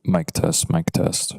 Mic test, mic test.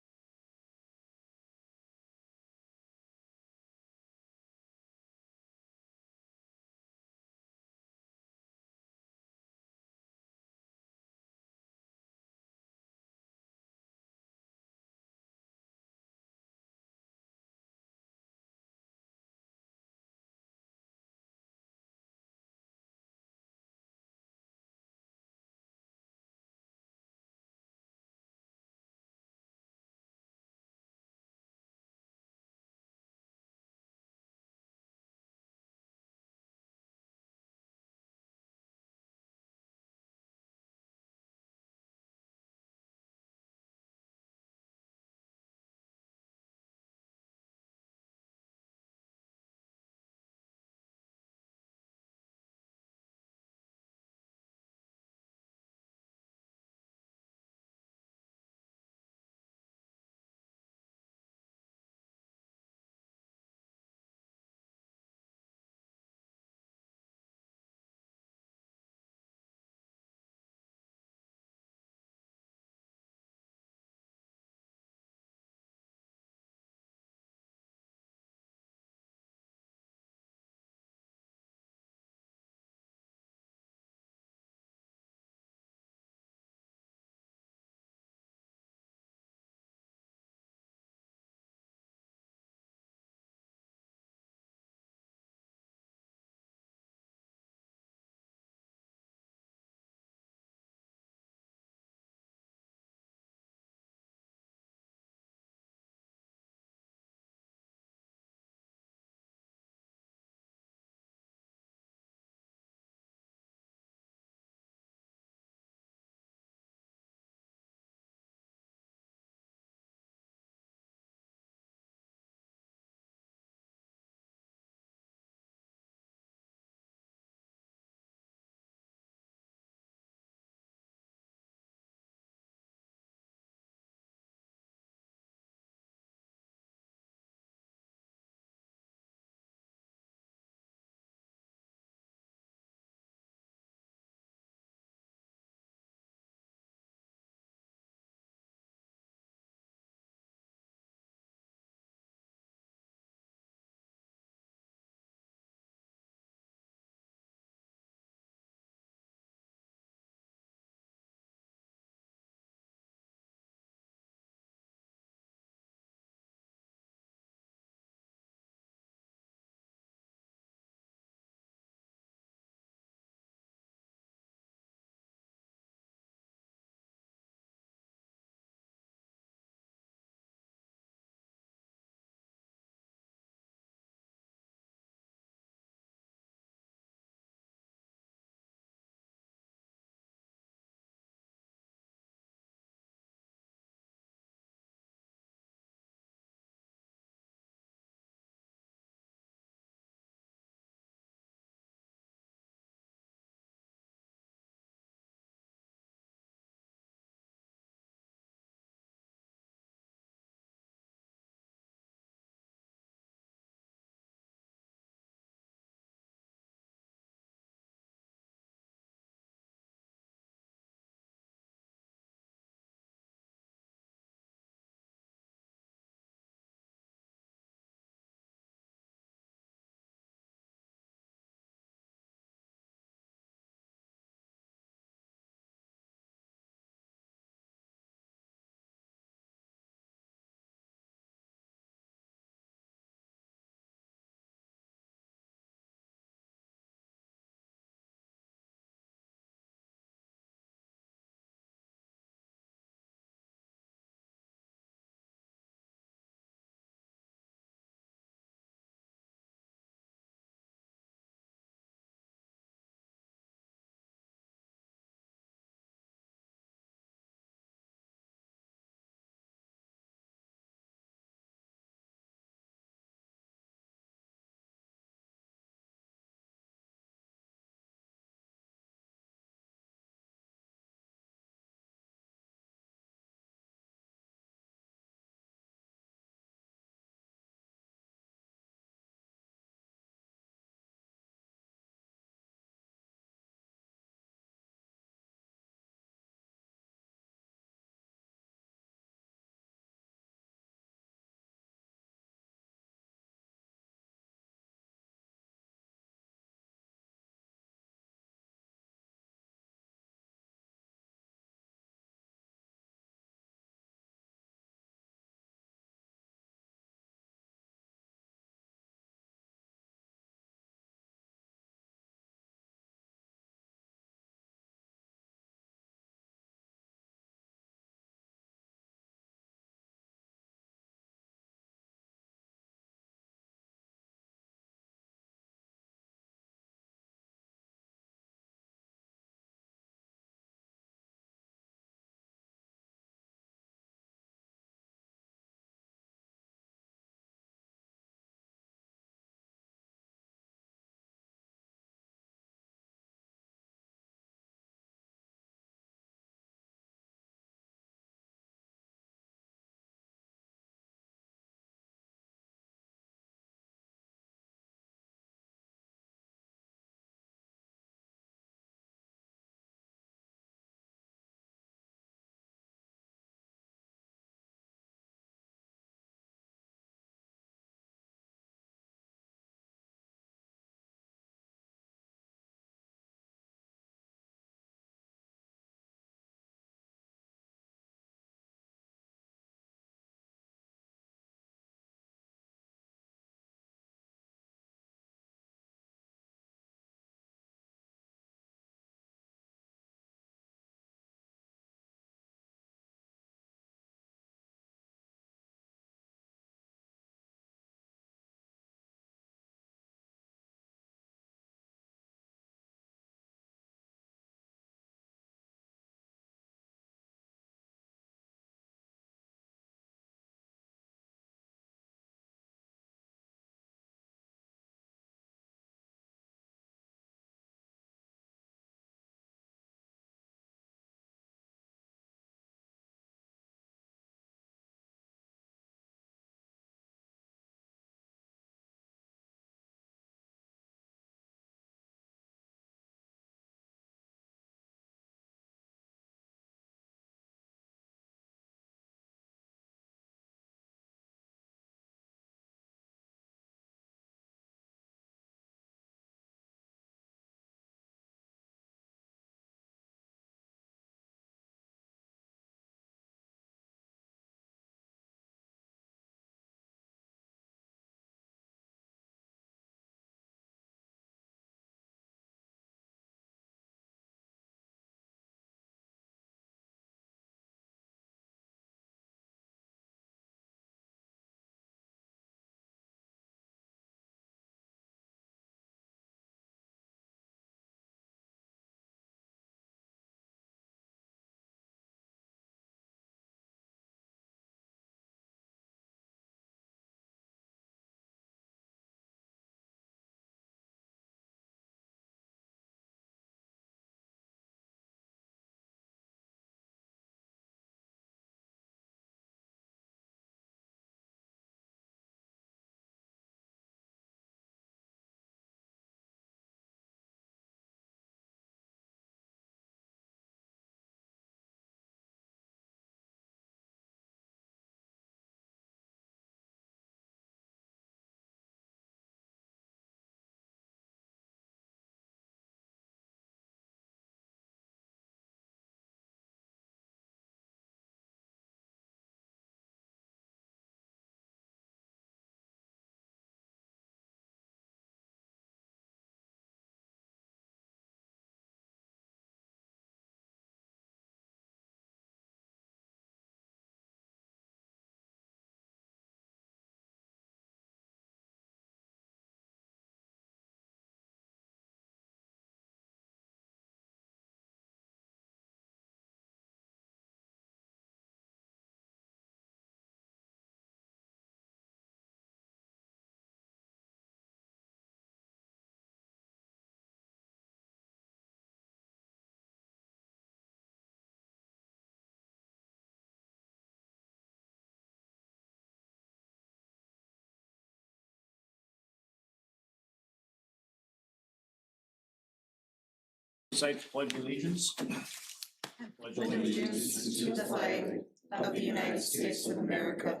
recite the pledge of allegiance. Pledge allegiance to the flag of the United States of America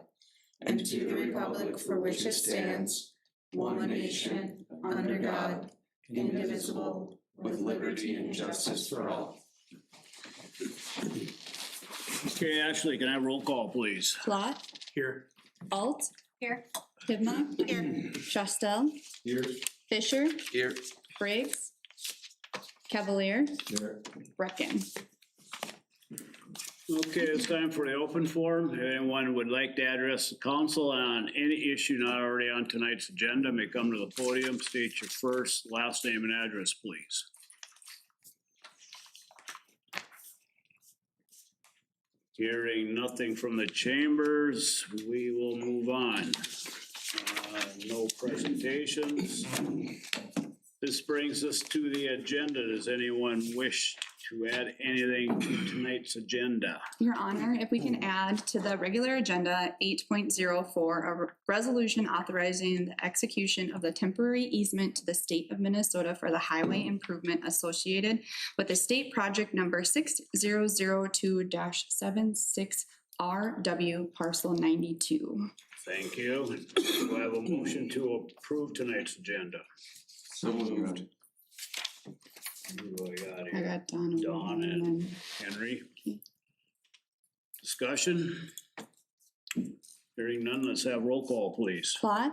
and to the republic for which it stands, one nation, under God, indivisible, with liberty and justice for all. Okay, Ashley, can I have roll call, please? Plot, Here. Alt, Here. Hibma, Here. Shostel, Here. Fisher, Here. Briggs, Cavalier, Here. Brecken. Okay, it's time for the open forum. If anyone would like to address the council on any issue not already on tonight's agenda, may come to the podium, state your first, last name and address, please. Hearing nothing from the chambers, we will move on. No presentations. This brings us to the agenda. Does anyone wish to add anything to tonight's agenda? Your Honor, if we can add to the regular agenda 8.04, a resolution authorizing the execution of the temporary easement to the state of Minnesota for the highway improvement associated with the state project number 6002-76RW parcel 92. Thank you. Do I have a motion to approve tonight's agenda? So moved. Who do I got I here? got Dawn. Dawn and then Henry. Discussion? Hearing none, let's have roll call, please. Plot,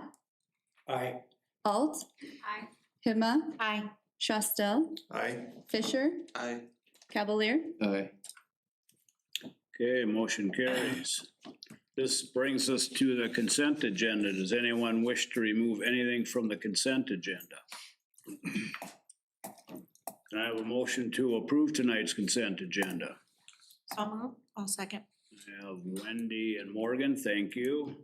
Aye. Alt, Aye. Hibma, Aye. Shostel, Aye. Fisher, Aye. Cavalier. Aye. Okay, motion carries. This brings us to the consent agenda. Does anyone wish to remove anything from the consent agenda? Can I have a motion to approve tonight's consent agenda? So move. I'll second. I have Wendy and Morgan, thank you.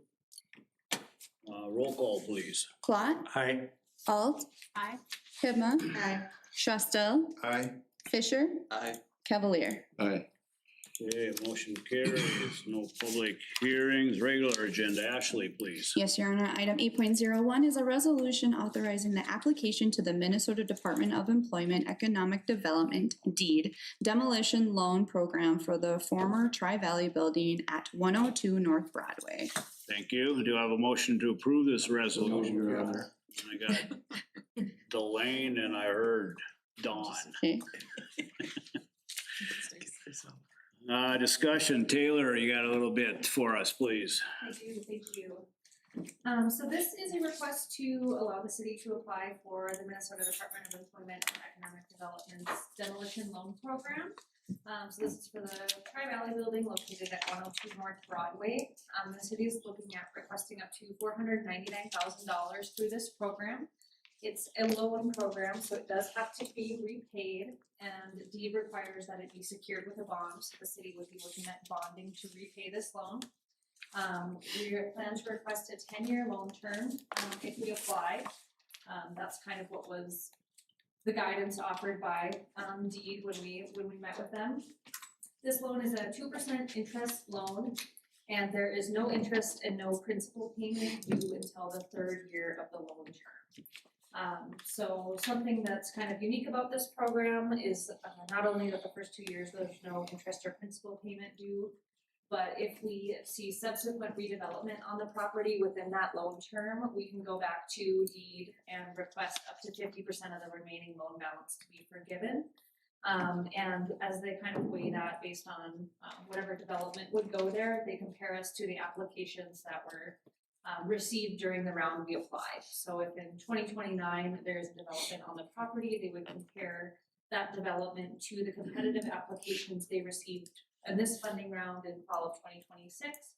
Roll call, please. Plot, Aye. Alt, Aye. Hibma, Aye. Shostel, Aye. Fisher, Aye. Cavalier. Aye. Okay, motion carries. No public hearings. Regular agenda. Ashley, please. Yes, Your Honor. Item 8.01 is a resolution authorizing the application to the Minnesota Department of Employment Economic Development deed demolition loan program for the former Tri-Valley building at 102 North Broadway. Thank you. Do I have a motion to approve this resolution? Your Honor. I got Delane and I heard Dawn. Okay. Discussion. Taylor, you got a little bit for us, please. I do, thank you. So this is a request to allow the city to apply for the Minnesota Department of Employment and Economic Development's demolition loan program. So this is for the Tri-Valley building located at 102 North Broadway. The city is looking at requesting up to $499,000 through this program. It's a loan program, so it does have to be repaid, and the deed requires that it be secured with a bond. So the city would be looking at bonding to repay this loan. We plan to request a 10-year loan term if we apply. That's kind of what was the guidance offered by deed when we met with them. This loan is a 2% interest loan, and there is no interest and no principal payment due until the 3rd year of the loan term. So something that's kind of unique about this program is not only that the first 2 years there's no interest or principal payment due, but if we see subsequent redevelopment on the property within that loan term, we can go back to deed and request up to 50% of the remaining loan balance to be forgiven. And as they kind of weigh that based on whatever development would go there, they compare us to the applications that were received during the round we applied. So if in 2029 there's a development on the property, they would compare that development to the competitive applications they received in this funding round in fall of 2026.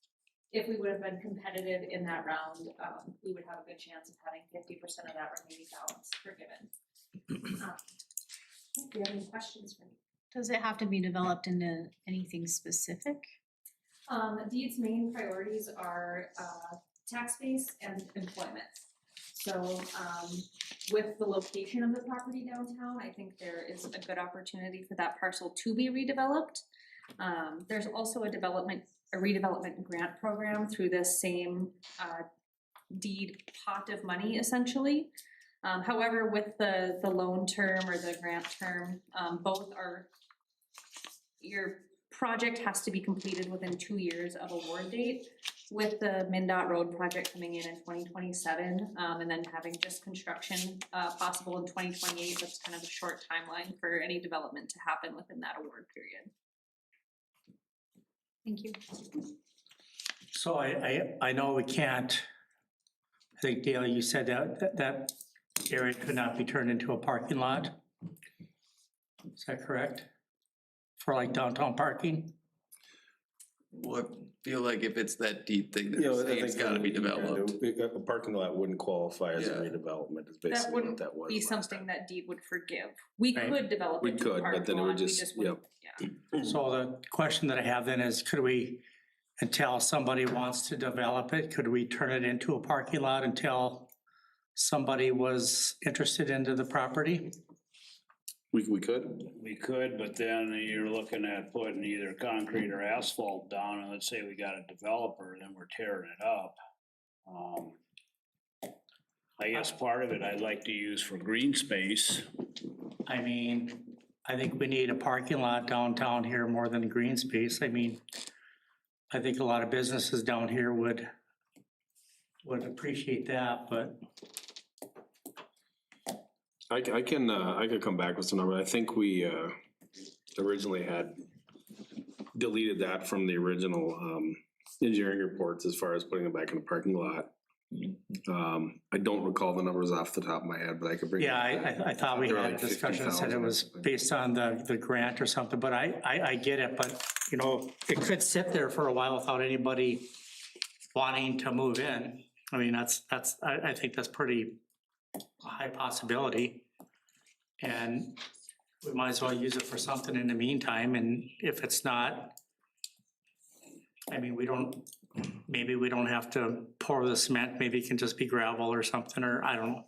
If we would have been competitive in that round, we would have a good chance of having 50% of that remaining balance forgiven. Do you have any questions for me? Does it have to be developed into anything specific? Deed's main priorities are tax base and employment. So with the location of the property downtown, I think there is a good opportunity for that parcel to be redeveloped. There's also a redevelopment grant program through this same deed pot of money, essentially. However, with the loan term or the grant term, both are, your project has to be completed within 2 years of award date, with the MnDOT road project coming in 2027, and then having just construction possible in 2028. That's kind of a short timeline for any development to happen within that award period. Thank you. So I know we can't, I think Dale, you said that area could not be turned into a parking lot. Is that correct? For like downtown parking? Well, I feel like if it's that deep thing, You know, then I think it's gotta be developed. A parking lot wouldn't qualify as a Yeah. redevelopment, is That basically what wouldn't that was. be last something time. that deed would forgive. We Right. could develop We it to a could, but parking then it would lot, we just- wouldn't, yeah. So the question that I have then is, could we, until somebody wants to develop it, could we turn it into a parking lot until somebody was interested into the property? We could. We could, but then you're looking at putting either concrete or asphalt down, and let's say we got a developer, then we're tearing it up. I guess part of it I'd like to use for green space. I mean, I think we need a parking lot downtown here more than a green space. I mean, I think a lot of businesses down here would appreciate that, but I could come back with some number. I think we originally had deleted that from the original engineering reports as far as putting it back in the parking lot. I don't recall the numbers off the top of my head, but I could bring. yeah, I thought we They're had a like discussion that said it 50,000 or was something. based on the grant or something, but I get it, but you know, it could sit there for a while without anybody wanting to move in. I mean, I think that's pretty high possibility. And we might as well use it for something in the meantime, and if it's not, I mean, maybe we don't have to pour the cement, maybe it can just be gravel or something, or I don't know.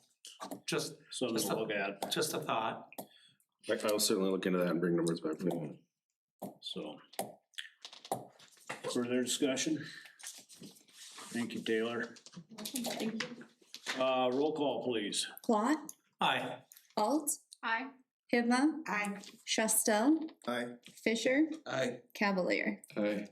Just Something to look at, a thought. I will certainly look into that and bring numbers back for you. so. Further discussion? Thank you, Taylor. Thank you. Roll call, please. Plot, Aye. Alt, Aye. Hivma, Aye. Shustel, Aye. Fisher, Aye. Cavalier. Aye.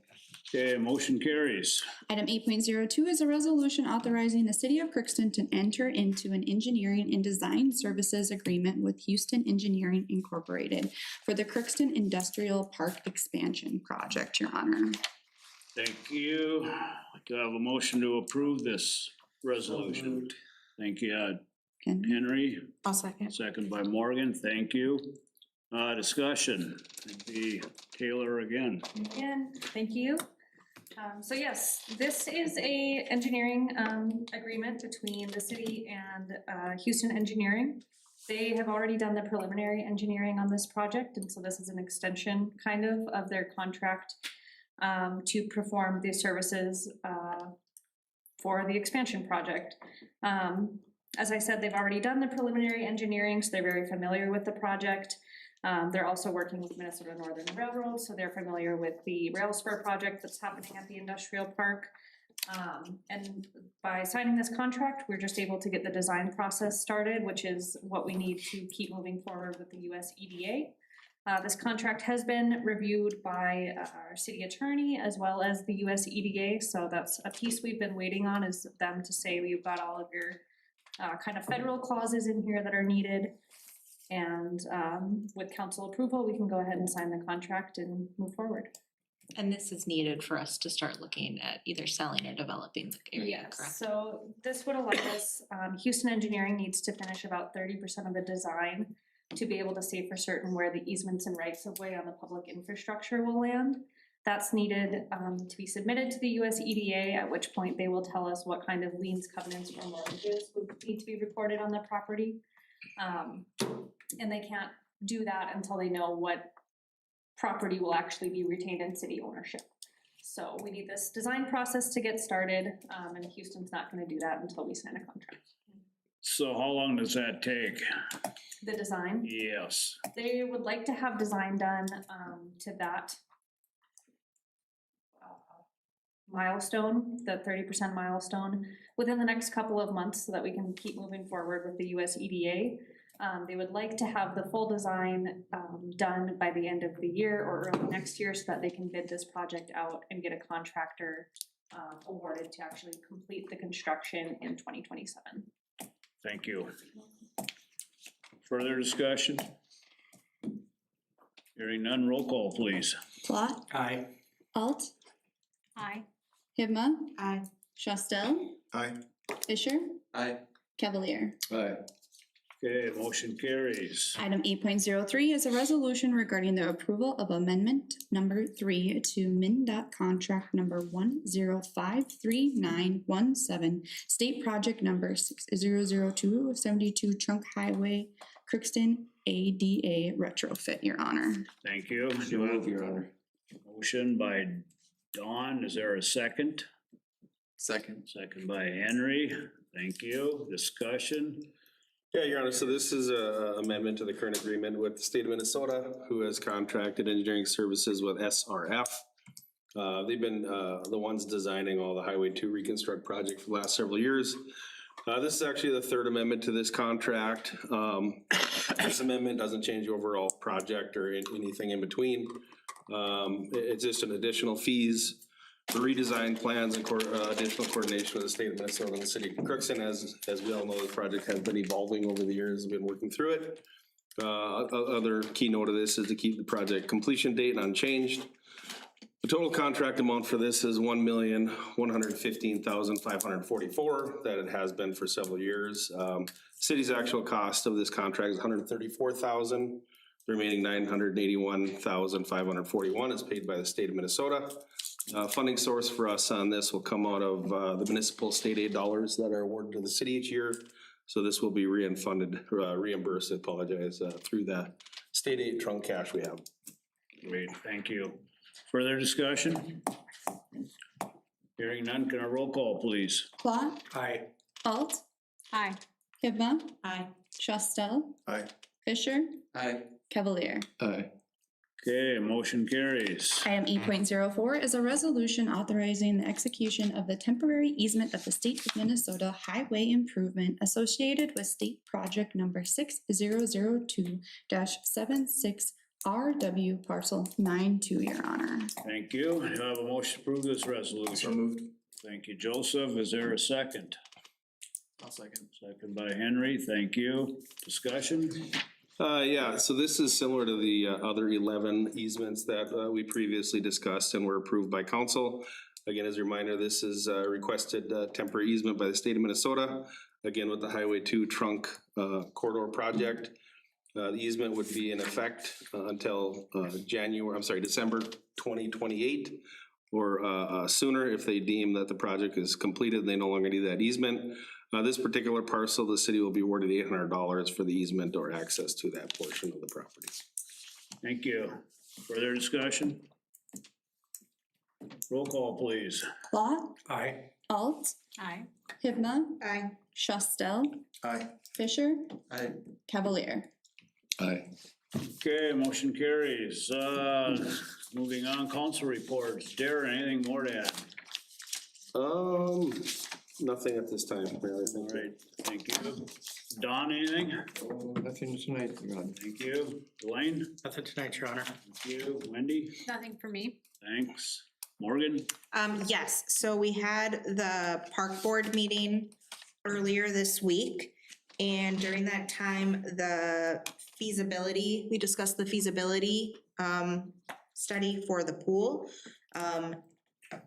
Okay, motion carries. Item 8.02 is a resolution authorizing the City of Crookston to enter into an engineering and design services agreement with Houston Engineering Incorporated for the Crookston Industrial Park Expansion Project, Your Honor. Thank you. Do I have a motion to approve this resolution? Thank you, Again, Henry. I'll second. Second by Morgan, thank you. Discussion, it'd be Taylor again. Again, thank you. So yes, this is a engineering agreement between the city and Houston Engineering. They have already done the preliminary engineering on this project, and so this is an extension kind of their contract to perform the services for the expansion project. As I said, they've already done the preliminary engineering, so they're very familiar with the project. They're also working with Minnesota Northern Railroad, so they're familiar with the rail spur project that's happening at the industrial park. And by signing this contract, we're just able to get the design process started, which is what we need to keep moving forward with the US EDA. This contract has been reviewed by our city attorney as well as the US EDA, so that's a piece we've been waiting on, is them to say we've got all of your kind of federal clauses in here that are needed. And with council approval, we can go ahead and sign the contract and move forward. And this is needed for us to start looking at either selling or developing the area, Yes, correct? so this would allow us, Houston Engineering needs to finish about 30% of the design to be able to say for certain where the easements and rights of way on the public infrastructure will land. That's needed to be submitted to the US EDA, at which point they will tell us what kind of liens, covenants, or mortgages would need to be recorded on the property. And they can't do that until they know what property will actually be retained in city ownership. So we need this design process to get started, and Houston's not gonna do that until we sign a contract. So how long does that take? The design, Yes, they would like to have design done to that milestone, the 30% milestone, within the next couple of months so that we can keep moving forward with the US EDA. They would like to have the full design done by the end of the year or early next year so that they can bid this project out and get a contractor awarded to actually complete the construction in 2027. Thank you. Further discussion? Hearing none, roll call, please. Plot, Aye. Alt, Aye. Hivma, Aye. Shostel, Aye. Fisher, Aye. Cavalier. Aye. Okay, motion carries. Item 8.03 is a resolution regarding the approval of amendment number 3 to MnDOT contract number 1053917, state project number 600272 Trunk Highway, Crookston ADA Retrofit, Your Honor. Thank you. So move, Your Honor. Motion by Dawn, is there a second? Second. Second by Henry, thank you. Discussion? Yeah, Your Honor, so this is a amendment to the current agreement with the state of Minnesota, who has contracted engineering services with SRF. They've been the ones designing all the Highway 2 reconstruct project for the last several years. This is actually the third amendment to this contract. This amendment doesn't change the overall project or anything in between. It's just an additional fees, redesign plans and additional coordination with the state of Minnesota and the city of Crookston. As we all know, the project has been evolving over the years. We've been working through it. Other keynote of this is to keep the project completion date unchanged. The total contract amount for this is $1,115,544 that it has been for several years. City's actual cost of this contract is $134,000. The remaining $981,541 is paid by the state of Minnesota. Funding source for us on this will come out of the municipal state aid dollars that are awarded to the city each year. So this will be reimbursed, through the state aid trunk cash we have. Great, thank you. Further discussion? Hearing none, can I roll call, please? Plot, Aye. Alt, Aye. Hivma, Aye. Shostel, Aye. Fisher, Aye. Cavalier. Aye. Okay, motion carries. Item 8.04 is a resolution authorizing the execution of the temporary easement of the state of Minnesota highway improvement associated with state project number 6002-76 RW parcel 92, Your Honor. Thank you. Do I have a motion to approve this So resolution? moved. Thank you, Joseph. Is there a second? I'll second. Second by Henry, thank you. Discussion? Yeah, so this is similar to the other 11 easements that we previously discussed and were approved by council. Again, as a reminder, this is a requested temporary easement by the state of Minnesota, again with the Highway 2 trunk corridor project. The easement would be in effect until December 2028 or sooner if they deem that the project is completed and they no longer need that easement. This particular parcel, the city will be awarded $800 for the easement or access to that portion of the property. Thank you. Further discussion? Roll call, please. Plot, Aye. Alt, Aye. Hivma, Aye. Shostel, Aye. Fisher, Aye. Cavalier. Aye. Okay, motion carries. Moving on, council reports. Darren, anything more to add? Nothing at this time, really. All Thank you. right, thank you. Don, anything? Nothing tonight, Your Honor. Thank you. Dwayne? Nothing tonight, Your Honor. Thank you. Wendy? Nothing for me. Thanks. Morgan? Yes, so we had the park board meeting earlier this week. And during that time, we discussed the feasibility study for the pool.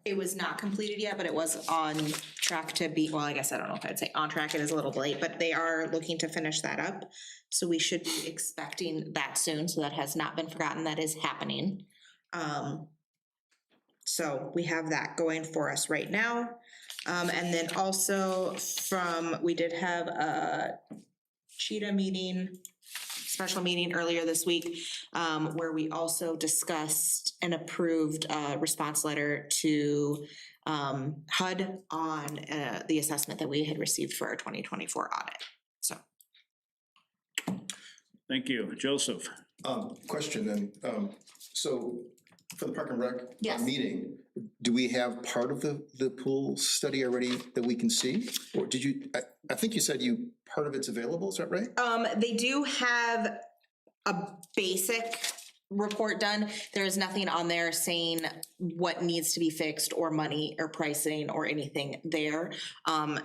It was not completed yet, but it was on track to be, well, I guess I don't know if I'd say on track, it is a little late, but they are looking to finish that up. So we should be expecting that soon, so that has not been forgotten, that is happening. So we have that going for us right now. And then also we did have a Cheetah meeting, special meeting earlier this week, where we also discussed and approved a response letter to HUD on the assessment that we had received for our 2024 audit. So. Thank you. Joseph? Question then, so for the Park and Rec Yes. meeting, do we have part of the pool study already that we can see? Or did you, I think you said part of it's available, is that right? They do have a basic report done. There is nothing on there saying what needs to be fixed or money or pricing or anything there.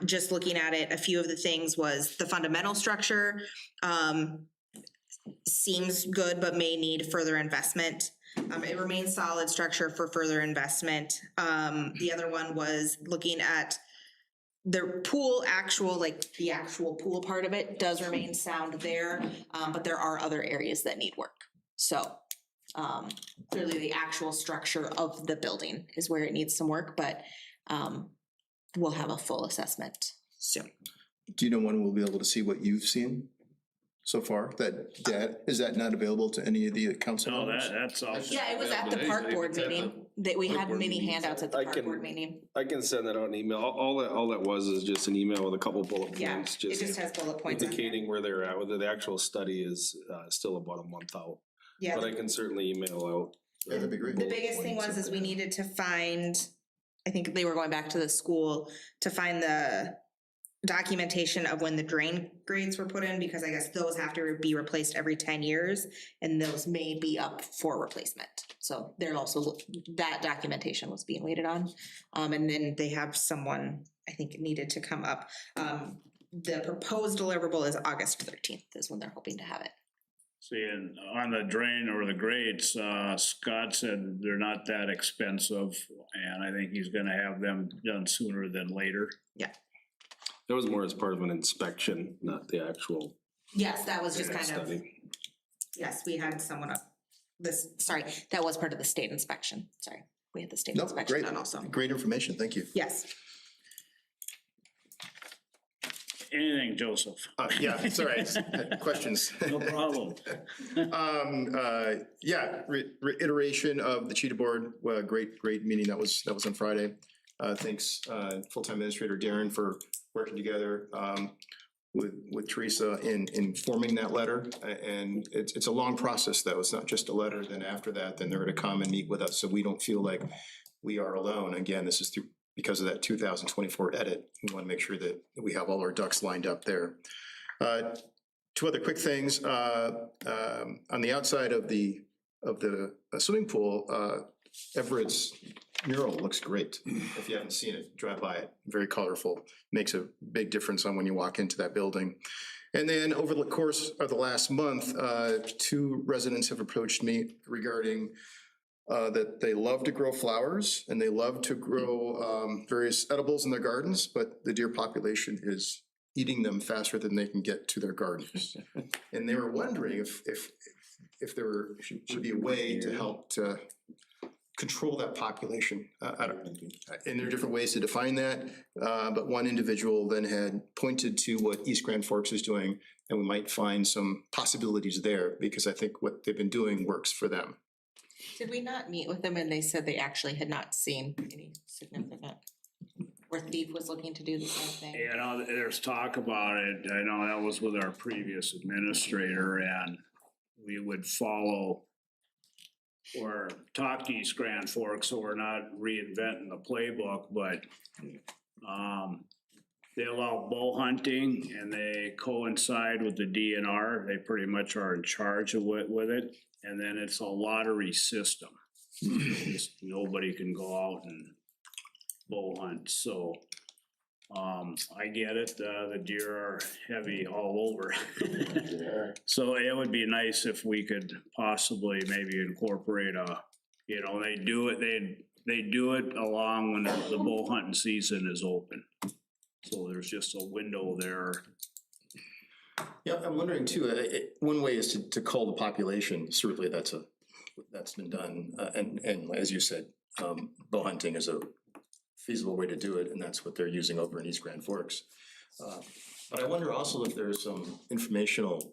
Just looking at it, a few of the things was the fundamental structure seems good, but may need further investment. It remains solid structure for further investment. The other one was looking at the pool the actual pool part of it does remain sound there, but there are other areas that need work. So clearly the actual structure of the building is where it needs some work, but we'll have a full assessment soon. Do you know when we'll be able to see what you've seen so far? Is that not available to any of the council No, members? that's all. Yeah, it was at the park board meeting, that we had many handouts at the I park can- board meeting. I can send that out in email. All that was is just an email with a couple bullet Yeah, points, it just has bullet points on there. indicating where they're at, whether the actual study is still about a month out. Yeah. But I can certainly email out. Yeah, that'd be great. The biggest thing was we needed to find, I think they were going back to the school to find the documentation of when the drain grates were put in, because I guess those have to be replaced every 10 years and those may be up for replacement. So they're also, that documentation was being waited on. And then they have someone, I think, needed to come up. The proposed deliverable is August 13th is when they're hoping to have it. See, and on the drain or the grates, Scott said they're not that expensive, and I think he's gonna have them done sooner than later. Yeah. That was more as part of an inspection, not the actual Yes, that was just kind of, study. yes, we had someone up, that was part of the state inspection, sorry. We had the state No, inspection great, done also. great information, thank you. Yes. Anything, Joseph? Yeah, sorry, questions. No problem. Yeah, reiteration of the Cheetah Board, great meeting, that was on Friday. Thanks, full-time administrator Darren for working together with Teresa in forming that letter. And it's a long process though, it's not just a letter, then after that, then they're gonna come and meet with us, so we don't feel like we are alone. Again, this is because of that 2024 edit, we wanna make sure that we have all our ducks lined up there. Two other quick things, on the outside of the swimming pool, Everett's mural looks great. If you haven't seen it, drive by it, very colorful, makes a big difference on when you walk into that building. And then over the course of the last month, 2 residents have approached me regarding that they love to grow flowers and they love to grow various edibles in their gardens, but the deer population is eating them faster than they can get to their gardens. And they were wondering if there should be a way to help to control that population. And there are different ways to define that, but one individual then had pointed to what East Grand Forks is doing, and we might find some possibilities there, because I think what they've been doing works for them. Did we not meet with them and they said they actually had not seen any significant, or Thief was looking to do the same thing? You know, there's talk about it, I know that was with our previous administrator, and we would follow or talk to East Grand Forks, so we're not reinventing the playbook, but they allow bow hunting and they coincide with the DNR. They pretty much are in charge of with it. And then it's a lottery system. Just nobody can go out and bow hunt, so I get it, the deer are heavy all over. So it would be nice if we could possibly maybe incorporate they do it along when the bow hunting season is open. So there's just a window there. Yeah, I'm wondering too, one way is to cull the population, certainly that's been done, and as you said, bow hunting is a feasible way to do it, and that's what they're using over in East Grand Forks. But I wonder also if there's some informational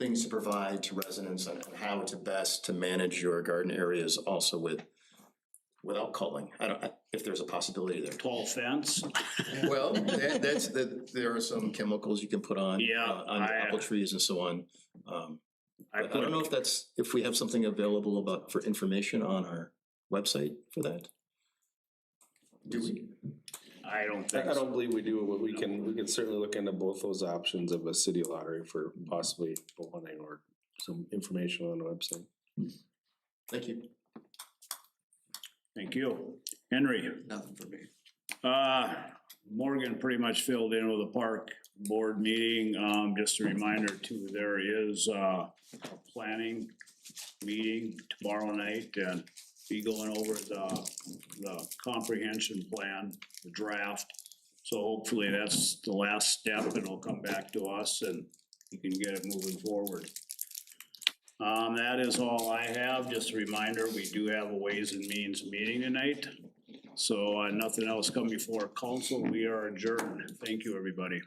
things to provide to residents on how to best to manage your garden areas also without culling. If there's a possibility there. Tall fence. Well, there are some chemicals you can put on, Yeah, on the apple trees and so on. I don't know if we have something available for information on our website for that. Do we? I don't think I so. don't believe we do, but we can certainly look into both those options of a city lottery for possibly wanting or some information on the website. Thank you. Thank you. Henry? Nothing for me. Morgan pretty much filled in with the park board meeting. Just a reminder too, there is a planning meeting tomorrow night and be going over the comprehension plan, the draft. So hopefully that's the last step and it'll come back to us and you can get it moving forward. That is all I have. Just a reminder, we do have a Ways and Means meeting tonight. So nothing else come before council. We are adjourned. Thank you, everybody.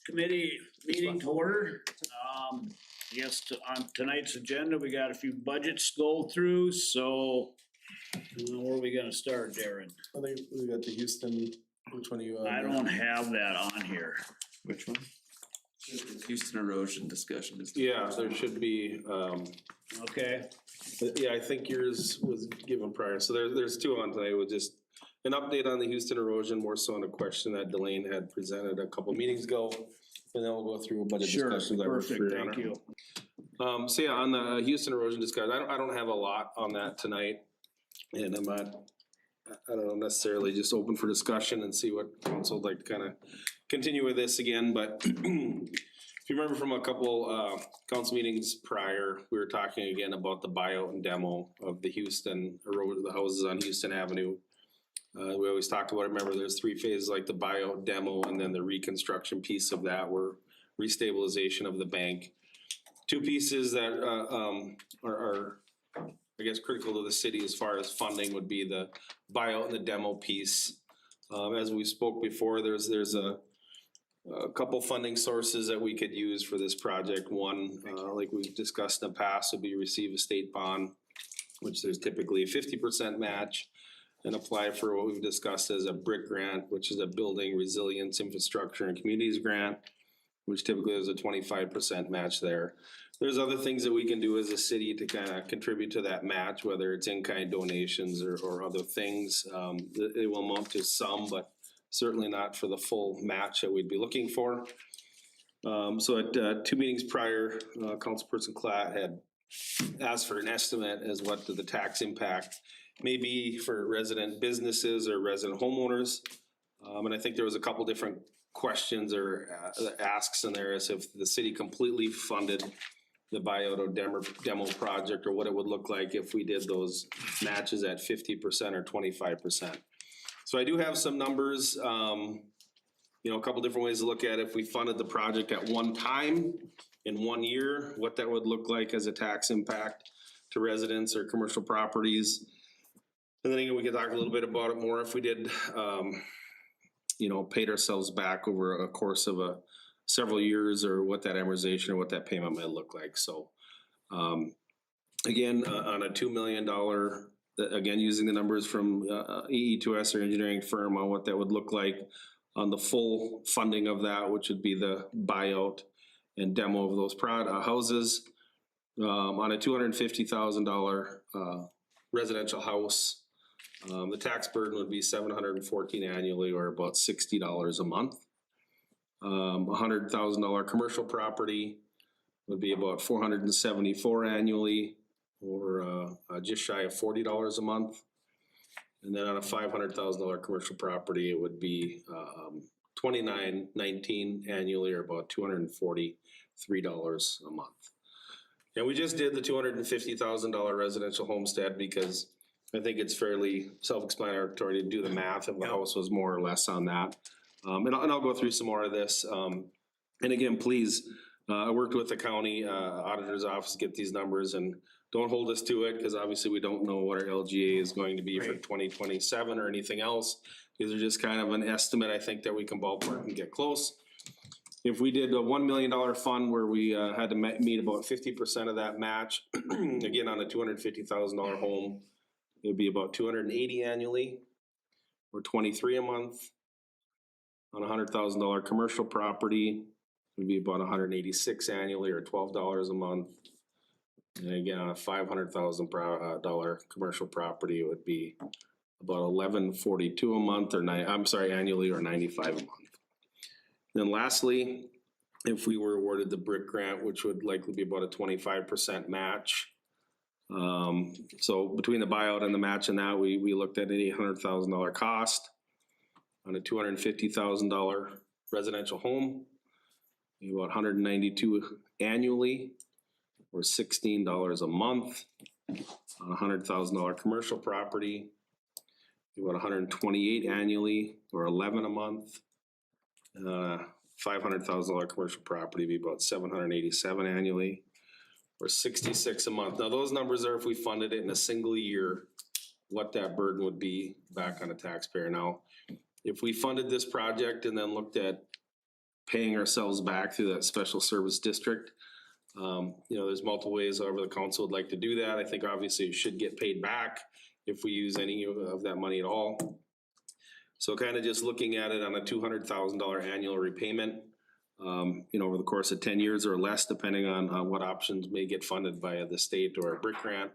committee meeting to order. I guess on tonight's agenda, we got a few budgets to go through, so where are we gonna start, Darren? I think we got the Houston, which one are you on? I don't have that on here. Which one? Houston erosion discussion is. Yeah, there should be, Okay, yeah, I think yours was given prior, so there's two on tonight, with just an update on the Houston erosion, more so on a question that Delane had presented a couple meetings ago. And then we'll go through a budget sure, discussion. That works for perfect, your thank honor. you. So yeah, on the Houston erosion discussion, I don't have a lot on that tonight. And I'm not, I don't know, necessarily just open for discussion and see what council would like to kind of continue with this again, but if you remember from a couple council meetings prior, we were talking again about the buyout and demo of the Houston, the houses on Houston Avenue. We always talk about it, remember there's three phases, like the buyout, demo, and then the reconstruction piece of that were restabilization of the bank. Two pieces that are I guess critical to the city as far as funding would be the buyout and the demo piece. As we spoke before, there's a couple funding sources that we could use for this project. One, like we've discussed in the past, would be receive a state bond, which there's typically a 50% match, and apply for what we've discussed as a BRIC grant, which is a Building Resilience Infrastructure and Communities grant, which typically is a 25% match there. There's other things that we can do as a city to kind of contribute to that match, whether it's in-kind donations or other things. It will amount to some, but certainly not for the full match that we'd be looking for. So at two meetings prior, Councilperson Klatt had asked for an estimate as what the tax impact may be for resident businesses or resident homeowners. And I think there was a couple different questions or asks in there as if the city completely funded the buyout or demo project, or what it would look like if we did those matches at 50% or 25%. So I do have some numbers, you know, a couple different ways to look at it. If we funded the project at one time in 1 year, what that would look like as a tax impact to residents or commercial properties. And then again, we could talk a little bit about it more if we did, you know, paid ourselves back over a course of several years, or what that amortization or what that payment might look like. So again, on a $2 million, again, using the numbers from EE2S or engineering firm on what that would look like on the full funding of that, which would be the buyout and demo of those houses. On a $250,000 residential house, the tax burden would be $714 annually, or about $60 a month. $100,000 commercial property would be about $474 annually, or just shy of $40 a month. And then on a $500,000 commercial property, it would be $29.19 annually, or about $243 a month. And we just did the $250,000 residential homestead because I think it's fairly self-explanatory to do the math if the house was more or less on that. And I'll go through some more of this. And again, please, I worked with the county auditor's office to get these numbers, and don't hold us to it, because obviously we don't know what our LGA is going to be for 2027 or anything else. These are just kind of an estimate. I think that we can ballpark and get close. If we did a $1 million fund where we had to meet about 50% of that match, again, on a $250,000 home, it would be about $280 annually, or $23 a month. On a $100,000 commercial property, it would be about $186 annually, or $12 a month. And again, on a $500,000 commercial property, it would be about $1142 a month, or annually, or $95 a month. Then lastly, if we were awarded the BRIC grant, which would likely be about a 25% match. So between the buyout and the match and that, we looked at an $800,000 cost on a $250,000 residential home, about $192 annually, or $16 a month. On a $100,000 commercial property, about $128 annually, or $11 a month. $500,000 commercial property be about $787 annually, or $66 a month. Now those numbers are if we funded it in a single year, what that burden would be back on a taxpayer. Now, if we funded this project and then looked at paying ourselves back through that special service district. There's multiple ways however the council would like to do that. I think obviously it should get paid back if we use any of that money at all. So kind of just looking at it on a $200,000 annual repayment, over the course of 10 years or less, depending on what options may get funded by the state or a brick grant.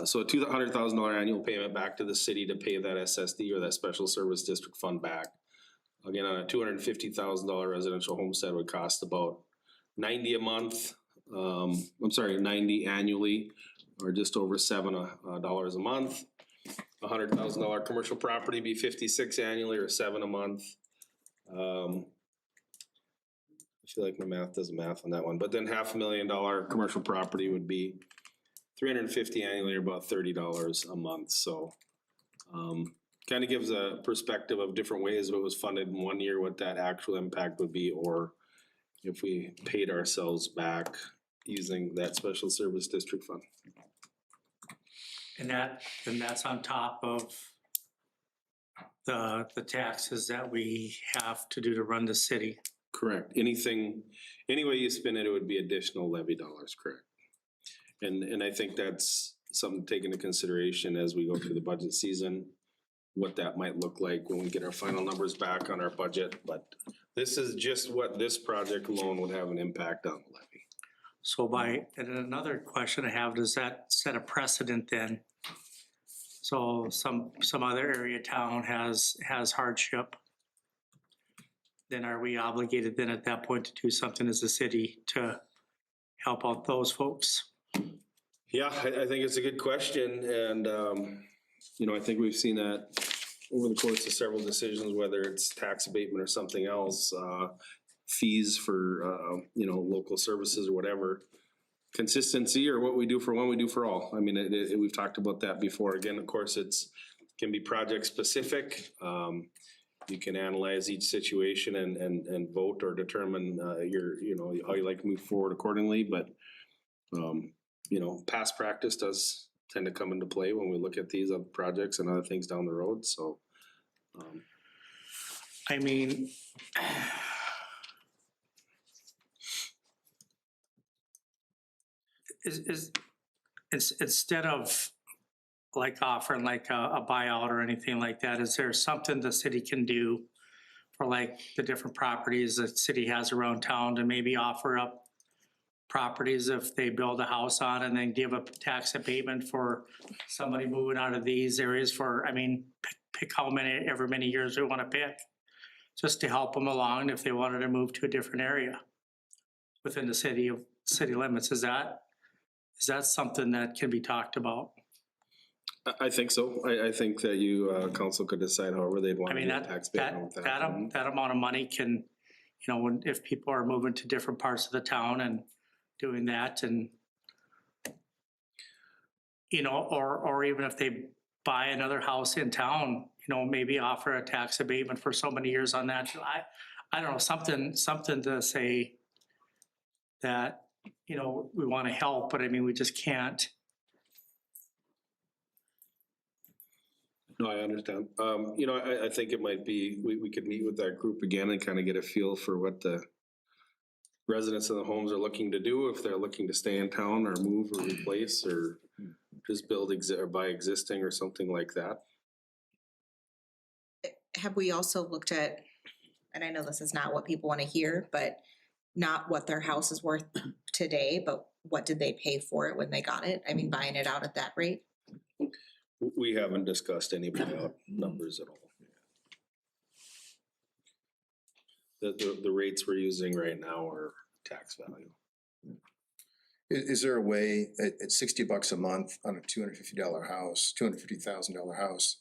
So a $200,000 annual payment back to the city to pay that SSD or that special service district fund back. Again, on a $250,000 residential homestead would cost about $90 a month. 90 annually, or just over $7 a month. $100,000 commercial property be 56 annually, or $7 a month. I feel like my math does math on that one, but then $500,000 commercial property would be 350 annually, or about $30 a month. So kind of gives a perspective of different ways if it was funded in 1 year, what that actual impact would be, or if we paid ourselves back using that special service district fund. And that's on top of the taxes that we have to do to run the city. Correct. Any way you spin it, it would be additional levy dollars, correct? And I think that's something to take into consideration as we go through the budget season, what that might look like when we get our final numbers back on our budget. But this is just what this project alone would have an impact on the levy. So and another question I have, does that set a precedent then? So some other area town has hardship. Then are we obligated then at that point to do something as a city to help out those folks? Yeah, I think it's a good question. And, I think we've seen that over the course of several decisions, whether it's tax abatement or something else, fees for, local services or whatever. Consistency, or what we do for one, we do for all. I mean, we've talked about that before. Again, of course, can be project specific. You can analyze each situation and vote or determine how you like to move forward accordingly. But past practice does tend to come into play when we look at these other projects and other things down the road. So, I mean, instead of like offering like a buyout or anything like that, is there something the city can do for like the different properties that city has around town to maybe offer up properties if they build a house on, and then give a tax abatement for somebody moving out of these areas for, pick however many years we want to pick, just to help them along if they wanted to move to a different area within the city limits. Is that something that can be talked about? I think so. I think that you, council could decide however they'd want to do tax abatement with that amount of money can, if people are moving to different parts of the town and doing that, and or even if they buy another house in town, maybe offer a tax abatement for so many years on that. I don't know, something to say that, we want to help, but we just can't. No, I understand. I think it might be, we could meet with that group again and kind of get a feel for what the residents of the homes are looking to do, if they're looking to stay in town or move or replace or just build or buy existing or something like that. Have we also looked at, and I know this is not what people want to hear, but not what their house is worth today, but what did they pay for it when they got it? Buying it out at that rate? We haven't discussed any buyout numbers at all. The rates we're using right now are tax value. Is there a way at $60 a month on a $250 house, $250,000 house?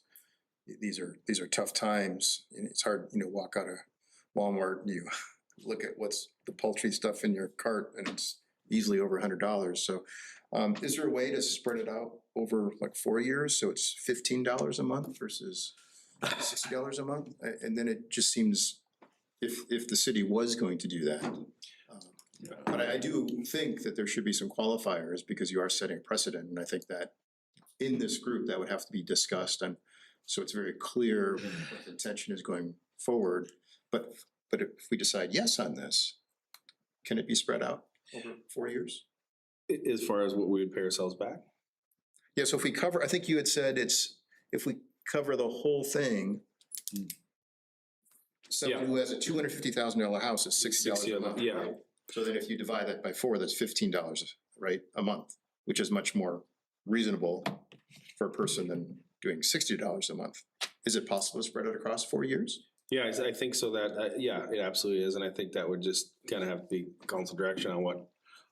These are tough times, and it's hard, walk out of Walmart and you look at what's the paltry stuff in your cart, and it's easily over $100. So, is there a way to spread it out over like 4 years so it's $15 a month versus $60 a month? And then it just seems, if the city was going to do that. But I do think that there should be some qualifiers, because you are setting a precedent, and I think that in this group that would have to be discussed, and so it's very clear what the intention is going forward. But but if we decide yes on this, can it be spread out over 4 years? As far as what we would pay ourselves back? Yeah, so if we cover, I think you had said if we cover the whole thing, someone who has a $250,000 house is $60 a month. Yeah. right? So then if you divide that by 4, that's $15, right, a month, which is much more reasonable for a person than doing $60 a month. Is it possible to spread it across 4 years? Yeah, I think so that, yeah, it absolutely is, and I think that would just kind of have to be council direction on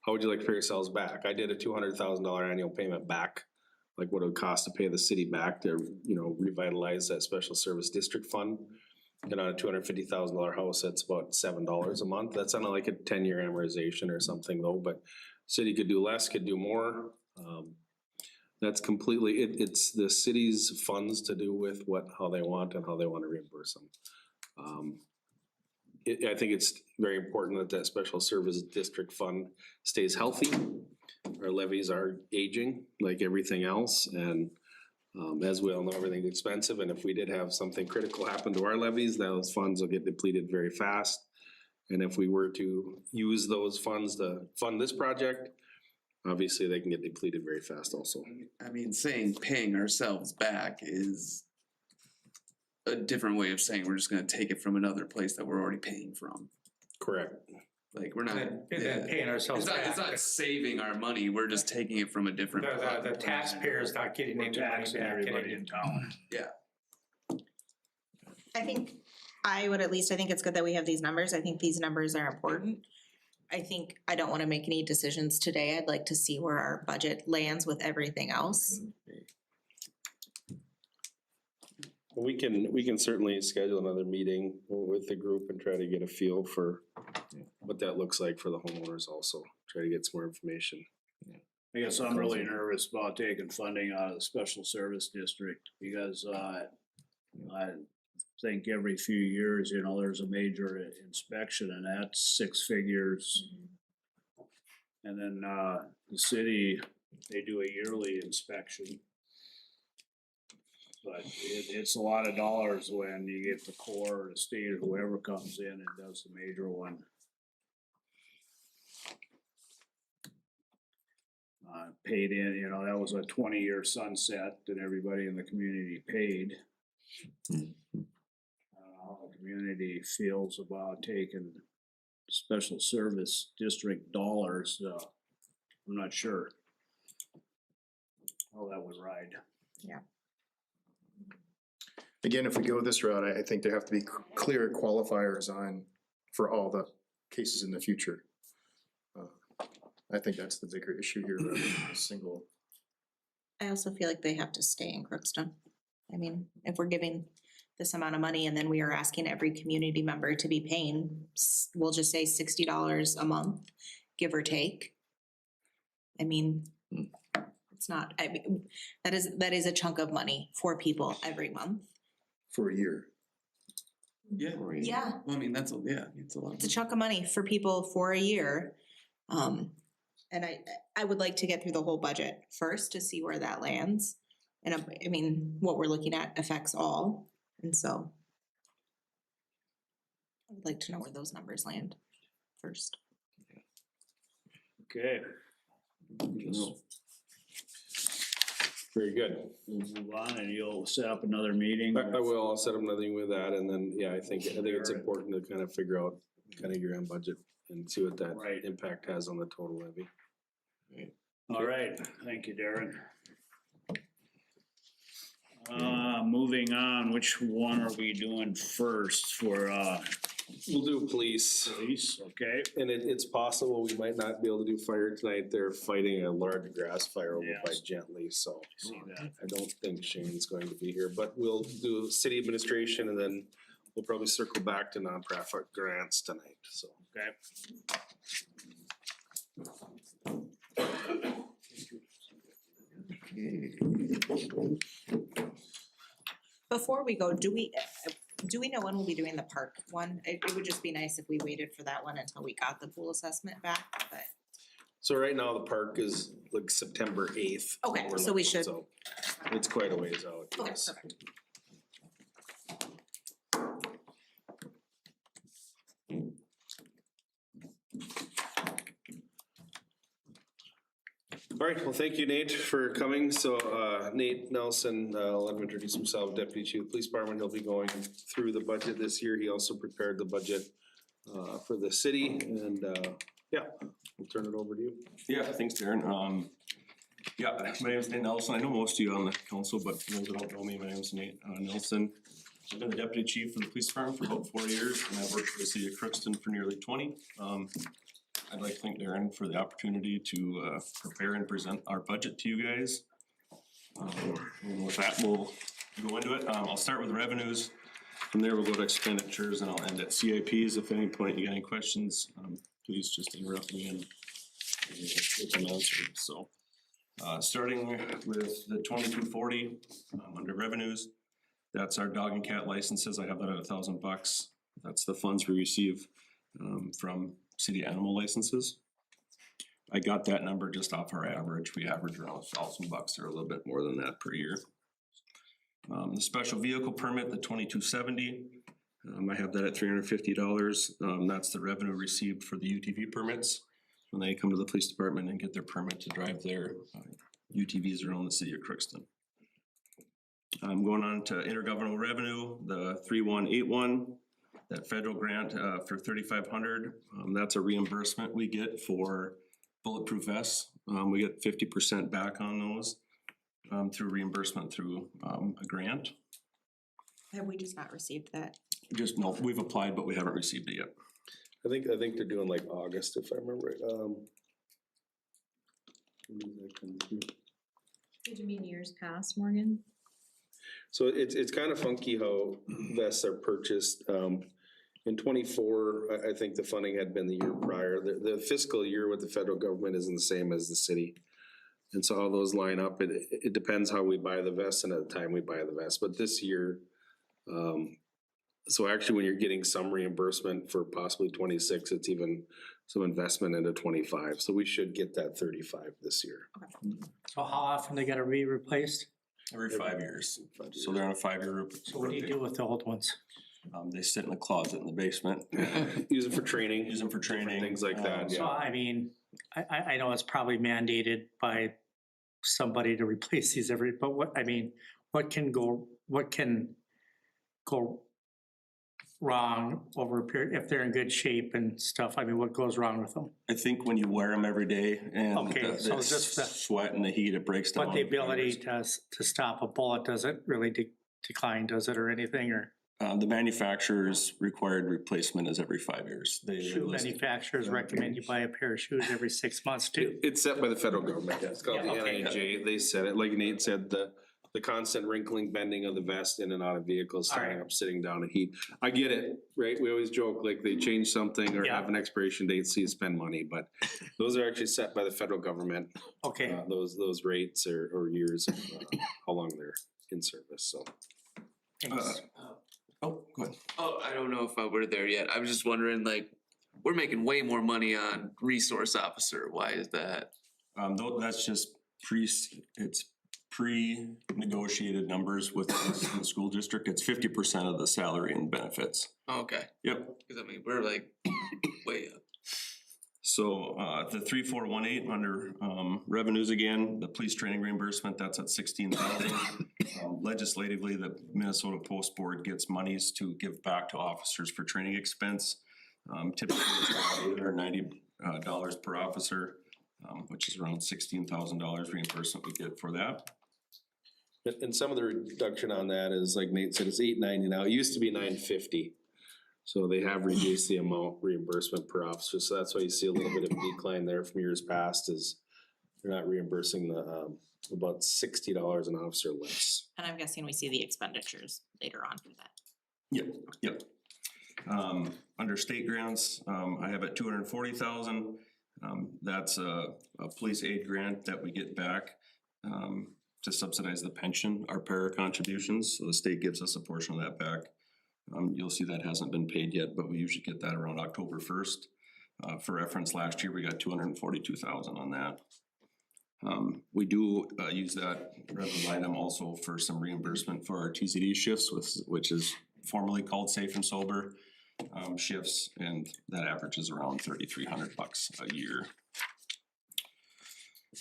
how would you like to pay yourselves back? I did a $200,000 annual payment back, like what it would cost to pay the city back to, revitalize that special service district fund. And on a $250,000 house, that's about $7 a month. That's not like a 10-year amortization or something though, but city could do less, could do more. That's completely, it's the city's funds to do with how they want and how they want to reimburse them. I think it's very important that special service district fund stays healthy. Our levies are aging like everything else, and as we all know, everything's expensive, and if we did have something critical happen to our levies, those funds will get depleted very fast. And if we were to use those funds to fund this project, obviously they can get depleted very fast also. I mean, saying paying ourselves back is a different way of saying we're just gonna take it from another place that we're already paying from. Correct. Like, we're not. Paying ourselves It's back. not saving our money, we're just taking it from a different. The taxpayer's not getting We're any money taxing back. everybody in town. I think, I think it's good that we have these numbers. I think these numbers are important. I don't wanna make any decisions today. I'd like to see where our budget lands with everything else. We can certainly schedule another meeting with the group and try to get a feel for what that looks like for the homeowners also, try to get some more information. I guess I'm really nervous about taking funding out of the special service district because I think every few years, there's a major inspection and that's 6 figures. And then the city, they do a yearly inspection. But it's a lot of dollars when you get the Corps or the state or whoever comes in and does the major one. Paid in, that was a 20-year sunset that everybody in the community paid. I don't know how the community feels about taking special service district dollars. I'm not sure how that would ride. Yeah. Again, if we go this route, I think there have to be clear qualifiers for all the cases in the future. I think that's the bigger issue here, rather than a single. I also feel like they have to stay in Crookston. I mean, if we're giving this amount of money and then we are asking every community member to be paying, we'll just say $60 a month, give or take. I mean, it's not, that is a chunk of money for people every month. For a year. Yeah. Yeah. Well, I mean, it's a lot. It's a chunk of money for people for a year. And I would like to get through the whole budget first to see where that lands. And I mean, what we're looking at affects all, and so I would like to know where those numbers land first. Okay. Very good. We'll move on and you'll set up another meeting. I will, I'll set up another thing with that, and then, yeah, I think it's important to kind of figure out kind of your own budget and see what that Right. impact has on the total levy. All right, thank you, Darren. Moving on, which one are we doing first for, We'll do police, police, okay? and it's possible we might not be able to do fire tonight. They're fighting a large grass fire over by Yes. Gently, so See that. I don't think Shane's going to be here, but we'll do city administration and then we'll probably circle back to nonprofit grants tonight, so. Okay. Before we go, do we know when we'll be doing the park one? It would just be nice if we waited for that one until we got the pool assessment back, but. So right now the park is like September 8th. Okay, we're so we looking, should- so it's quite a ways out, Okay, yes. perfect. All right, well, thank you, Nate, for coming. So Nate Nelson, I'll let him introduce himself, Deputy Chief of the Police Department. He'll be going through the budget this year. He also prepared the budget for the city, and yeah, we'll turn it over to you. Yeah, thanks, Darren. Yeah, my name is Nate Nelson. I know most of you on the council, but for those that don't know me, my name is Nate Nelson. I've been the deputy chief for the police department for about 4 years, and I've worked for the city of Crookston for nearly 20. I'd like to thank Darren for the opportunity to prepare and present our budget to you guys. And with that, we'll go into it. I'll start with revenues. From there, we'll go to expenditures, and I'll end at CIPs. If at any point you got any questions, please just interrupt me and get them answered. So, starting with the 2240 under revenues, that's our dog and cat licenses. I have that at $1,000. That's the funds we receive from city animal licenses. I got that number just off our average. We average around $1,000 or a little bit more than that per year. The special vehicle permit, the 2270, I have that at $350. That's the revenue received for the UTV permits when they come to the police department and get their permit to drive their UTVs around the city of Crookston. Going on to intergovernmental revenue, the 3181, that federal grant for $3,500. That's a reimbursement we get for bulletproof vests. We get 50% back on those through reimbursement through a grant. Have we just not received that? Just no, we've applied, but we haven't received it yet. I think they're doing like August, if I remember right. When did that come through? Did you mean years past, Morgan? So it's kind of funky how vests are purchased. In 24, I think the funding had been the year prior. The fiscal year with the federal government isn't the same as the city. And so how those line up, it depends how we buy the vests and at the time we buy the vests. But this year, so actually when you're getting some reimbursement for possibly 26, it's even some investment into 25. So we should get that 35 this year. So how often they gotta be replaced? Every 5 years. So they're on a 5-year. So what do you do with the old ones? They sit in a closet in the basement. Use them for training. Use them for training. Things like that, So yeah. I mean, I know it's probably mandated by somebody to replace these but what can go wrong over a period, if they're in good shape and stuff? I mean, what goes wrong with them? I think when you wear them every day and Okay, so the just the- sweat and the heat, it breaks down. But the ability to stop a bullet doesn't really decline, does it, or anything, or? The manufacturer's required replacement is every 5 years. Shoe manufacturers recommend you buy a pair of shoes every 6 months too. It's set by the federal government. It's called the Yeah, okay. NIJ. They said it, like Nate said, the constant wrinkling, bending of the vest in and out of vehicles, standing Alright. up, sitting down in heat. I get it, right? We always joke like they change something or Yeah. have an expiration date, so you spend money, but those are actually set by the federal government. Okay, Those rates or years, of, how long they're in service, so. thanks. Oh, go ahead. Oh, I don't know if we're there yet. I was just wondering, like, we're making way more money on resource officer. Why is that? That's just pre-negotiated numbers with the school district. It's 50% of the salary and benefits. Okay, Yep. because I mean, we're like way up. So the 3418 under revenues again, the police training reimbursement, that's at 16,000. Legislatively, the Minnesota Post Board gets monies to give back to officers for training expense. Typically, it's about $890 per officer, which is around $16,000 reimbursement we get for that. And some of the reduction on that is, like Nate said, it's $890 now. It used to be $950. So they have reduced the amount reimbursement per officer. So that's why you see a little bit of a decline there from years past, is they're not reimbursing the about $60 an officer less. And I'm guessing we see the expenditures later on for that. Yep. Under state grants, I have at 240,000. That's a police aid grant that we get back to subsidize the pension, our para contributions. So the state gives us a portion of that back. You'll see that hasn't been paid yet, but we usually get that around October 1st. For reference, last year we got 242,000 on that. We do use that revenue item also for some reimbursement for our TZD shifts, which is formerly called Safe and Sober shifts, and that averages around $3,300 a year.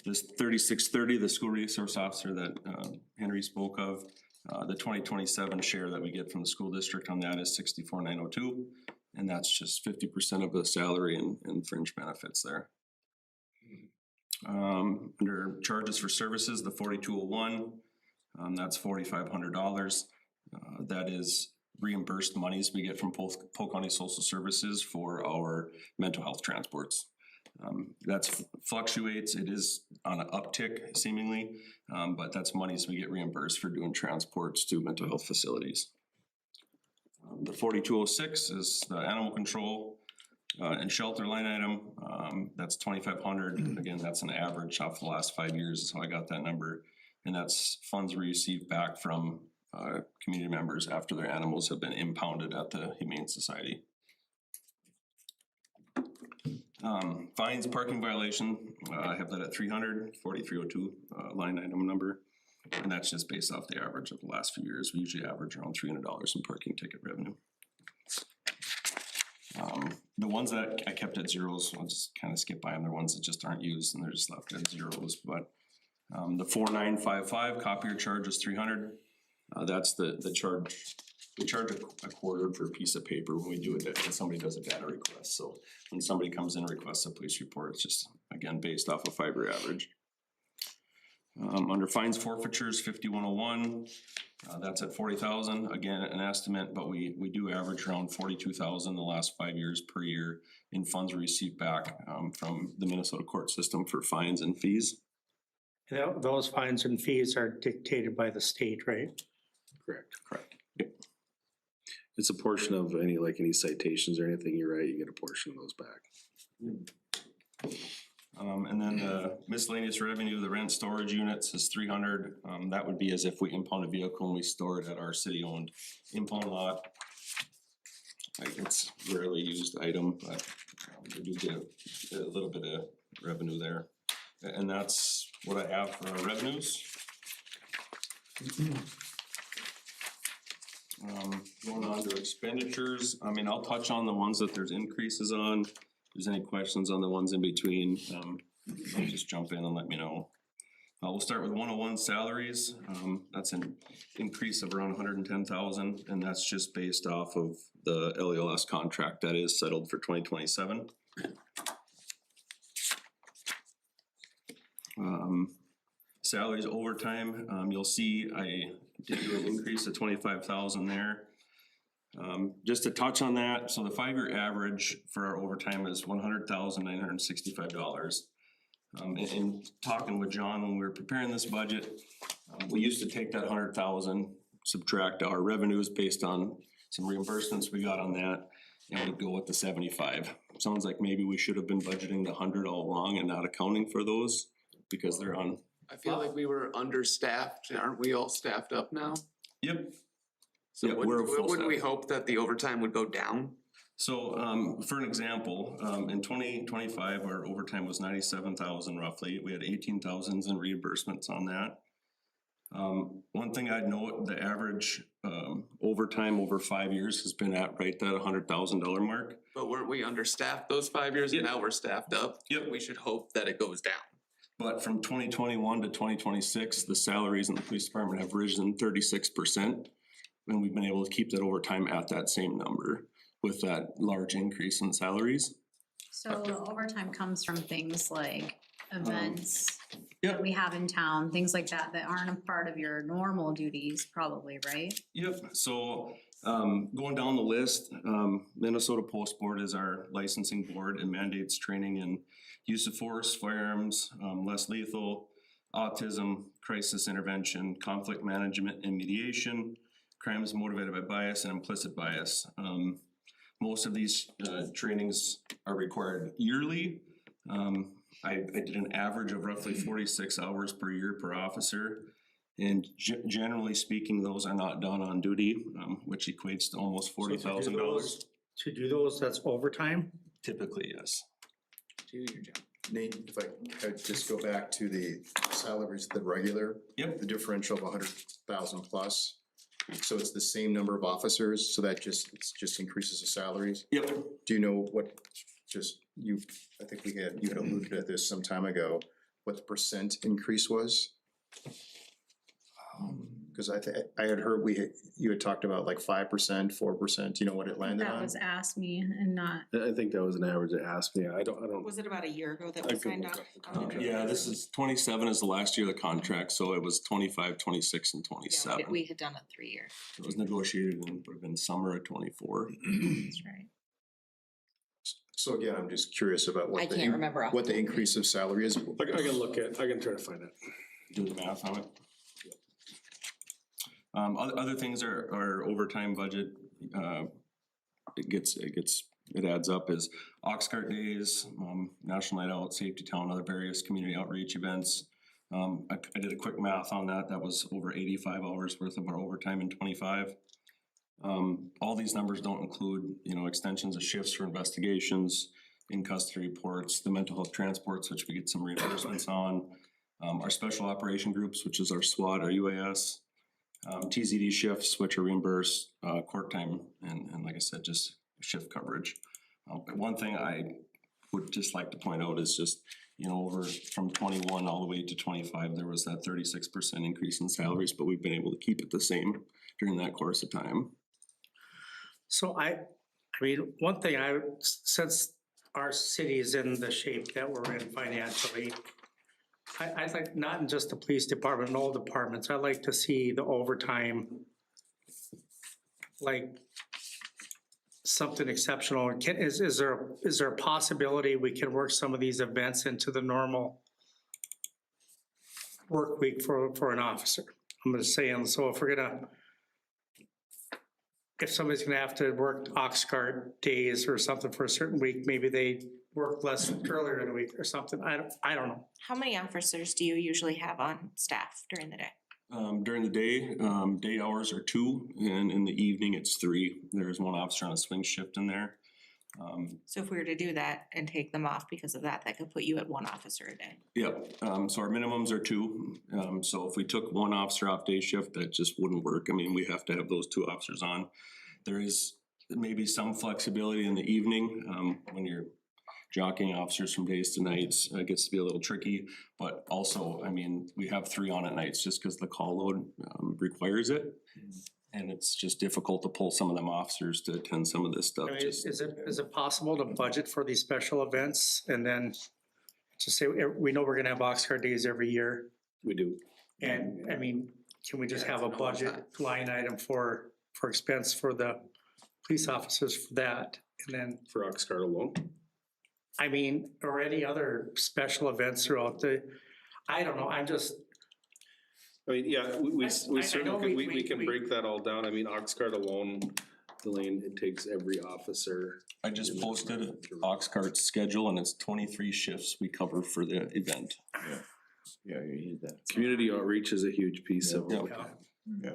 this 3630, the school resource officer that Henry spoke of, the 2027 share that we get from the school district on that is 64,902. And that's just 50% of the salary and fringe benefits there. Under charges for services, the 4201, that's $4,500. That is reimbursed monies we get from Polk County Social Services for our mental health transports. That fluctuates, it is on an uptick seemingly, but that's monies we get reimbursed for doing transports to mental health facilities. The 4206 is the animal control and shelter line item. That's 2,500. Again, that's an average off the last 5 years is how I got that number. And that's funds we receive back from community members after their animals have been impounded at the Humane Society. Fines, parking violation, I have that at 300, 4302 line item number. And that's just based off the average of the last few years. We usually average around $300 in parking ticket revenue. The ones that I kept at zeros, I'll just kind of skip by them. They're ones that just aren't used and they're just left at zeros. But the 4955 copier charge is 300. That's the charge. We charge a quarter per piece of paper when we do it, when somebody does a data request. So when somebody comes in and requests a police report, it's just, again, based off a 5-year average. Under fines forfeitures, 5101, that's at 40,000. Again, an estimate, but we do average around 42,000 the last 5 years per year in funds received back from the Minnesota court system for fines and fees. Those fines and fees are dictated by the state, right? Correct. Yep. It's a portion of any citations or anything you write, you get a portion of those back. And then the miscellaneous revenue, the rent storage units is 300. That would be as if we impound a vehicle and we store it at our city-owned impound lot. Like, it's a rarely used item, but we do get a little bit of revenue there. And that's what I have for our revenues. Going on to expenditures, I mean, I'll touch on the ones that there's increases on. If there's any questions on the ones in between, just jump in and let me know. We'll start with 101 salaries. That's an increase of around 110,000, and that's just based off of the LELS contract that is settled for 2027. Salaries overtime, you'll see I did do an increase of 25,000 there. Just to touch on that, so the 5-year average for our overtime is $100,965. In talking with John when we were preparing this budget, we used to take that 100,000, subtract our revenues based on some reimbursements we got on that, and we'd go with the 75. Sounds like maybe we should have been budgeting the 100 all along and not accounting for those because they're on. I feel like we were understaffed. Aren't we all staffed up now? Yep. So Yeah, we're full wouldn't we staff. hope that the overtime would go down? So, for an example, in 2025, our overtime was 97,000 roughly. We had 18,000 in reimbursements on that. One thing I'd note, the average overtime over 5 years has been at right that $100,000 mark. But weren't we understaffed those 5 years and Yep. now we're staffed up? Yep. We should hope that it goes down. But from 2021 to 2026, the salaries in the police department have risen 36%. And we've been able to keep that overtime at that same number with that large increase in salaries. So the overtime comes from things like events Yep. that we have in town, things like that, that aren't a part of your normal duties probably, right? Yep, so going down the list, Minnesota Post Board is our licensing board and mandates training in use of force, firearms, less lethal, autism, crisis intervention, conflict management and mediation, crimes motivated by bias and implicit bias. Most of these trainings are required yearly. I did an average of roughly 46 hours per year per officer. And generally speaking, those are not done on duty, which equates to almost $40,000. To do those, that's overtime? Typically, yes. Do your job. Nate, if I could just go back to the salaries, the regular. Yep. The differential of 100,000 plus. So it's the same number of officers, so that just increases the salaries. Yep. Do you know what, I think you had alluded to this some time ago, what the percent increase was? Cause I had heard you had talked about like 5%, 4%, you know what it landed That on? was asked me and not, I think that was an average they asked me. I don't. Was it about a year ago that I we could signed look up? up the contract. Yeah, this is 27 is the last year of the contract, so it was 25, 26, and Yeah, 27. we had done it 3 years. It was negotiated in, would have been summer of 24. that's right. So again, I'm just curious about I what can't remember off what the the increase of salary is. I can try to find it. Do the math on it. Other things are overtime budget, it adds up is Oxcart days, National Night Out, Safety Town, other various community outreach events. I did a quick math on that, that was over 85 hours worth of our overtime in 25. All these numbers don't include, extensions of shifts for investigations, in custody reports, the mental health transports, which we get some reimbursements on, our special operation groups, which is our SWAT, our UAS, TZD shifts, which are reimbursed, court time, and like I said, just shift coverage. But one thing I would just like to point out is just, over from 21 all the way to 25, there was that 36% increase in salaries, but we've been able to keep it the same during that course of time. So I mean, one thing since our city is in the shape that we're in financially, I'd like, not in just the police department, all departments, I'd like to see the overtime, like something exceptional. Is there a possibility we can work some of these events into the normal work week for an officer? I'm just saying, so if somebody's gonna have to work Oxcart days or something for a certain week, maybe they work less earlier in the week or something. I don't know. How many officers do you usually have on staff during the day? During the day, day hours are 2, and in the evening it's 3. There's one officer on a swing shift in there. So if we were to do that and take them off because of that, that could put you at 1 officer a day. Yep, so our minimums are 2. So if we took 1 officer off day shift, that just wouldn't work. I mean, we have to have those 2 officers on. There is maybe some flexibility in the evening, when you're jockeying officers from days to nights, it gets to be a little tricky. But also, I mean, we have 3 on at nights just because the call load requires it. And it's just difficult to pull some of them officers to attend some of this stuff. I mean, is it possible to budget for these special events and then to say, we know we're gonna have Oxcart days every year? We do. And I mean, can we just have a budget line item for expense for the police officers for that? And then, For Oxcart alone. I mean, or any other special events throughout I don't know, I'm just, I mean, yeah, I certainly know we can break that all down. I mean, Oxcart alone, Delane, it takes every officer. I just posted Oxcart's schedule and it's 23 shifts we cover for the event. Yeah, you need that. Community outreach is a huge piece of. Yeah.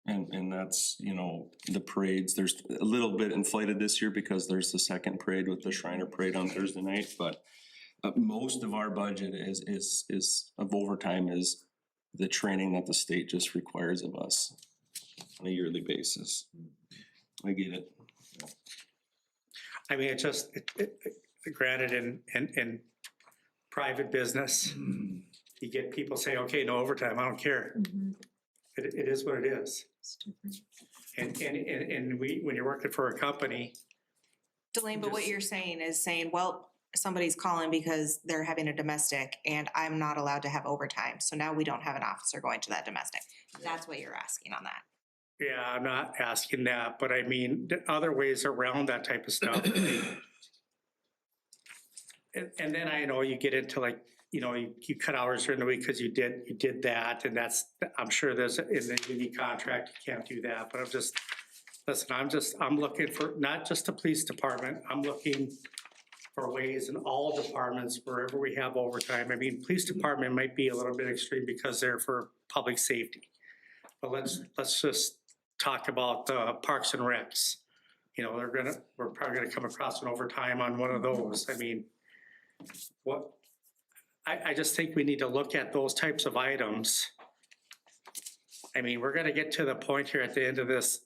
And that's, the parades, there's a little bit inflated this year because there's the second parade with the Shriner Parade on Thursday night, but most of our budget is of overtime is the training that the state just requires of us on a yearly basis. I get it. I mean, it's just, granted in private business, you get people saying, okay, no overtime, I don't care. It is what it is. And when you're working for a company. Delane, but what you're saying is saying, well, somebody's calling because they're having a domestic and I'm not allowed to have overtime. So now we don't have an officer going to that domestic. That's what you're asking on that. Yeah, I'm not asking that, but I mean, other ways around that type of stuff. And then I know you get into like, you cut hours during the week because you did that, and that's, I'm sure there's in the unique contract, you can't do that, but I'm looking for, not just the police department, I'm looking for ways in all departments, wherever we have overtime. I mean, police department might be a little bit extreme because they're for public safety. But let's just talk about Parks and Recs. We're probably gonna come across an overtime on one of those. I mean, I just think we need to look at those types of items. I mean, we're gonna get to the point here at the end of this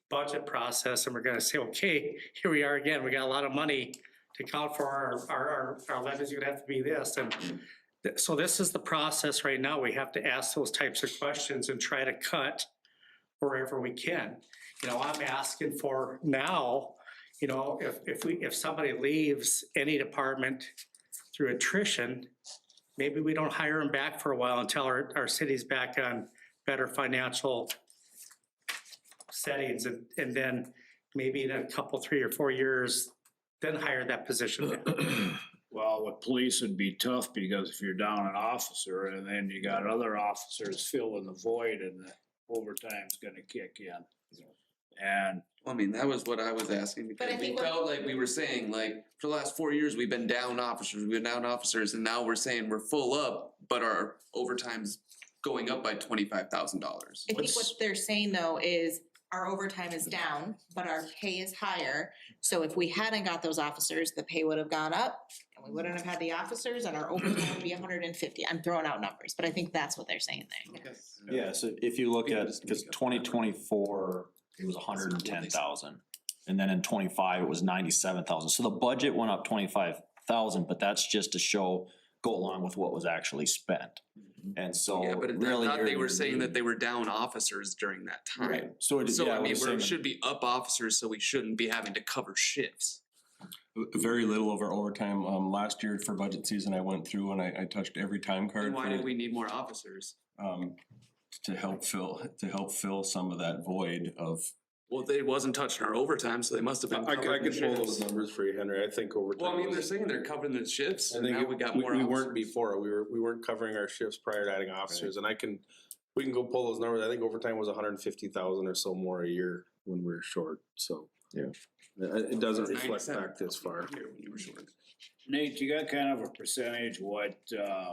budget process, and we're gonna say, okay, here we are again, we got a lot of money to account for our levies, you're gonna have to be this, and so this is the process right now. We have to ask those types of questions and try to cut wherever we can. You know, I'm asking for now, you know, if somebody leaves any department through attrition, maybe we don't hire them back for a while until our city's back on better financial settings, and then maybe in a couple, 3 or 4 years, then hire that position back. Well, with police it'd be tough because if you're down an officer and then you got other officers filling the void and the overtime's gonna kick in. And I mean, that was what I was asking, But I because we think what- felt like we were saying, like, for the last 4 years, we've been down officers, and now we're saying we're full up, but our overtime's going up by $25,000. I think what they're saying though is our overtime is down, but our pay is higher. So if we hadn't got those officers, the pay would have gone up and we wouldn't have had the officers and our overtime would be 150. I'm throwing out numbers, but I think that's what they're saying there. Yeah, so if you look at, because 2024, it was 110,000. And then in 25, it was 97,000. So the budget went up 25,000, but that's just to go along with what was actually spent. And so Yeah, but I really. thought they you're- were saying that they were down officers during that time. Right, so it, So yeah, I I mean, was we saying. should be up officers, so we shouldn't be having to cover shifts. Very little of our overtime. Last year for budget season, I went through and I touched every time card. And why for- do we need more officers? To help fill some of that void of. Well, they wasn't touching our overtime, so they must have been I covering the could pull those shifts. numbers for you, Henry. I think over time. Well, I mean, they're saying they're covering the shifts, I and think now we got more we officers. weren't before. We weren't covering our shifts prior to adding officers, and we can go pull those numbers. I think overtime was 150,000 or so more a year when we were short, so. Yeah. It doesn't reflect 97 back this far. here when you were short. Nate, you got kind of a percentage what,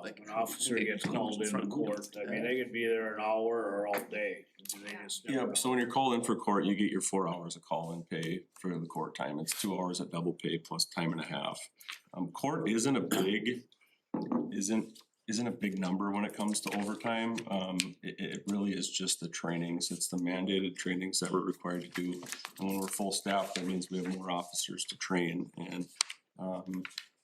Like, an officer maybe gets how much called in front into of court? I mean, they could be there an hour or all day. They just never- Yeah, so when you're called in for court, you get your 4 hours of call-in pay for the court time. It's 2 hours at double pay plus time and a half. Court isn't a big number when it comes to overtime. It really is just the trainings. It's the mandated trainings that we're required to do. And when we're full staff, that means we have more officers to train. And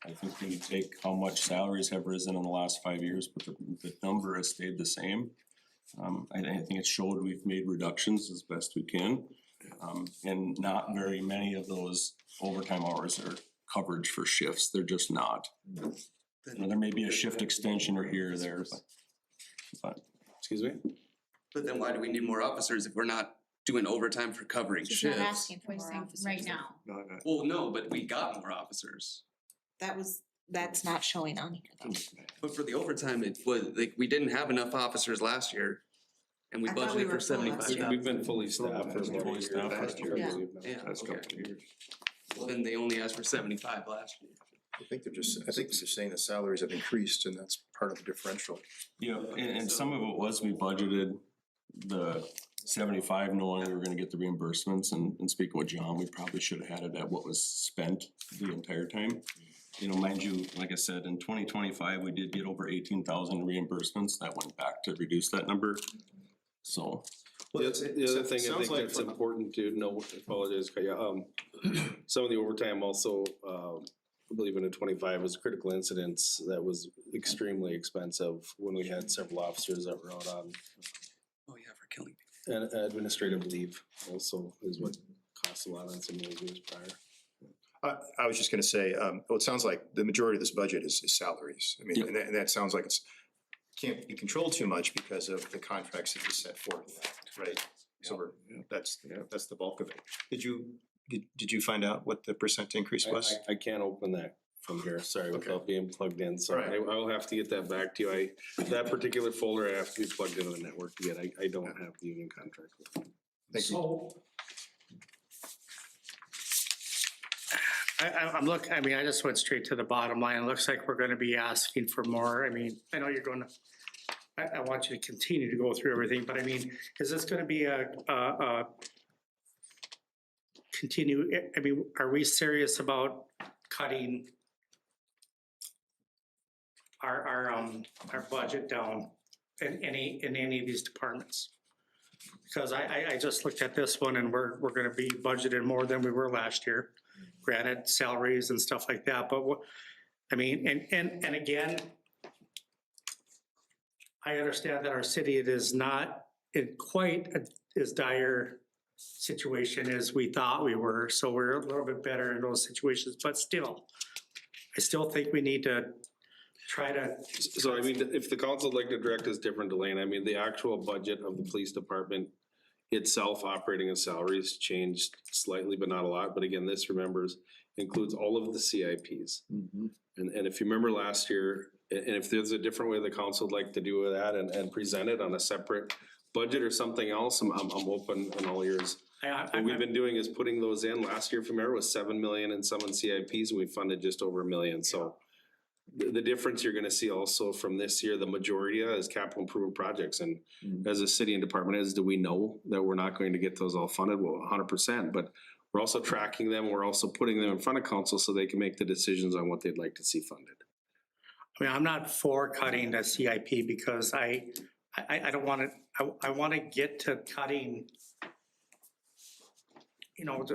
I think when you take how much salaries have risen in the last 5 years, but the number has stayed the same. I think it showed we've made reductions as best we can. And not very many of those overtime hours are coverage for shifts. They're just not. You know, there may be a shift extension or here or there, but Excuse me? But then why do we need more officers if we're not doing overtime for covering She's not shifts? asking for more officers. Right now. Well, no, but we got more officers. That's not showing on here though. But for the overtime, it was, like, we didn't have enough officers last year. And we I thought we budgeted were for full last 75,000. year. We've been fully staffed for about Fully a staffed year. last year. Yeah. Yeah, Last okay. couple of years. Well, then they only asked for 75 last year. I think they're saying the salaries have increased and that's part of the differential. yeah, and some of it was we budgeted the 75 knowing we were gonna get the reimbursements, and speaking with John, we probably should have had it at what was spent the entire time. You know, mind you, like I said, in 2025, we did get over 18,000 reimbursements. That went back to reduce that number. So, The other thing I sounds think like that's from- important to know, apologize, some of the overtime also, I believe in 25 was critical incidents that was extremely expensive when we had several officers that were out on Oh, yeah, for killing people. administrative leave also is what costs a lot on some of those years prior. I was just gonna say, well, it sounds like the majority of this budget is salaries. I mean, Yep. and that sounds like can't be controlled too much because of the contracts that you set forth, right? So that's the bulk of it. Did you find out what the percent increase was? I can't open that from here, sorry, Okay. without being plugged in, so Alright. I will have to get that back to you. That particular folder, I have to be plugged into the network to get, I don't have the union contract with them. Thank you. So. I mean, I just went straight to the bottom line. It looks like we're gonna be asking for more. I mean, I know you're gonna, I want you to continue to go through everything, but I mean, is this gonna be a continue, I mean, are we serious about cutting our budget down in any of these departments? Because I just looked at this one and we're gonna be budgeted more than we were last year. granted salaries and stuff like that, but what, I mean, and again, I understand that our city, it is not in quite as dire situation as we thought we were, so we're a little bit better in those situations, but still, I still think we need to try to. So I mean, if the council would like to direct us different, Elaine, I mean, the actual budget of the police department itself, operating and salaries changed slightly, but not a lot. But again, this includes all of the CIPs. And if you remember last year, and if there's a different way the council would like to do that and present it on a separate budget or something else, I'm open and all ears. What we've been doing is putting those in. Last year, if you remember, was 7 million in some in CIPs, and we funded just over $1 million. So the difference you're gonna see also from this year, the majority is capital improvement projects. And as a city and department heads, do we know that we're not going to get those all funded? Well, 100%, but we're also tracking them. We're also putting them in front of council so they can make the decisions on what they'd like to see funded. I mean, I'm not for cutting the CIP because I don't want to, I want to get to cutting, you know,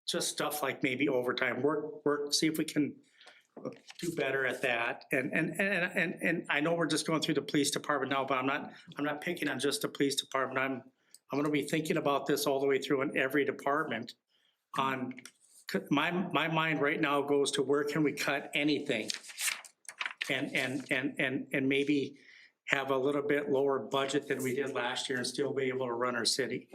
just stuff like maybe overtime, work, see if we can do better at that. And I know we're just going through the police department now, but I'm not picking on just the police department. I'm gonna be thinking about this all the way through in every department. On my mind right now goes to where can we cut anything? And maybe have a little bit lower budget than we did last year and still be able to run our city.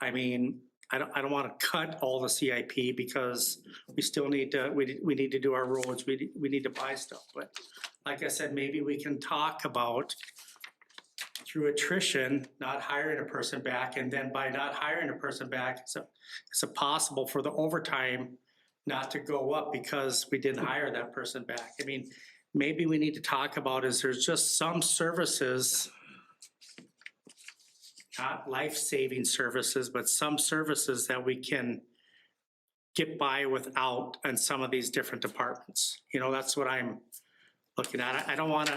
I mean, I don't want to cut all the CIP because we still need to, we need to do our roads, we need to buy stuff. But like I said, maybe we can talk about through attrition, not hiring a person back, and then by not hiring a person back, it's possible for the overtime not to go up because we didn't hire that person back. I mean, maybe we need to talk about is there's just some services, not life-saving services, but some services that we can get by without in some of these different departments. You know, that's what I'm looking at. I don't want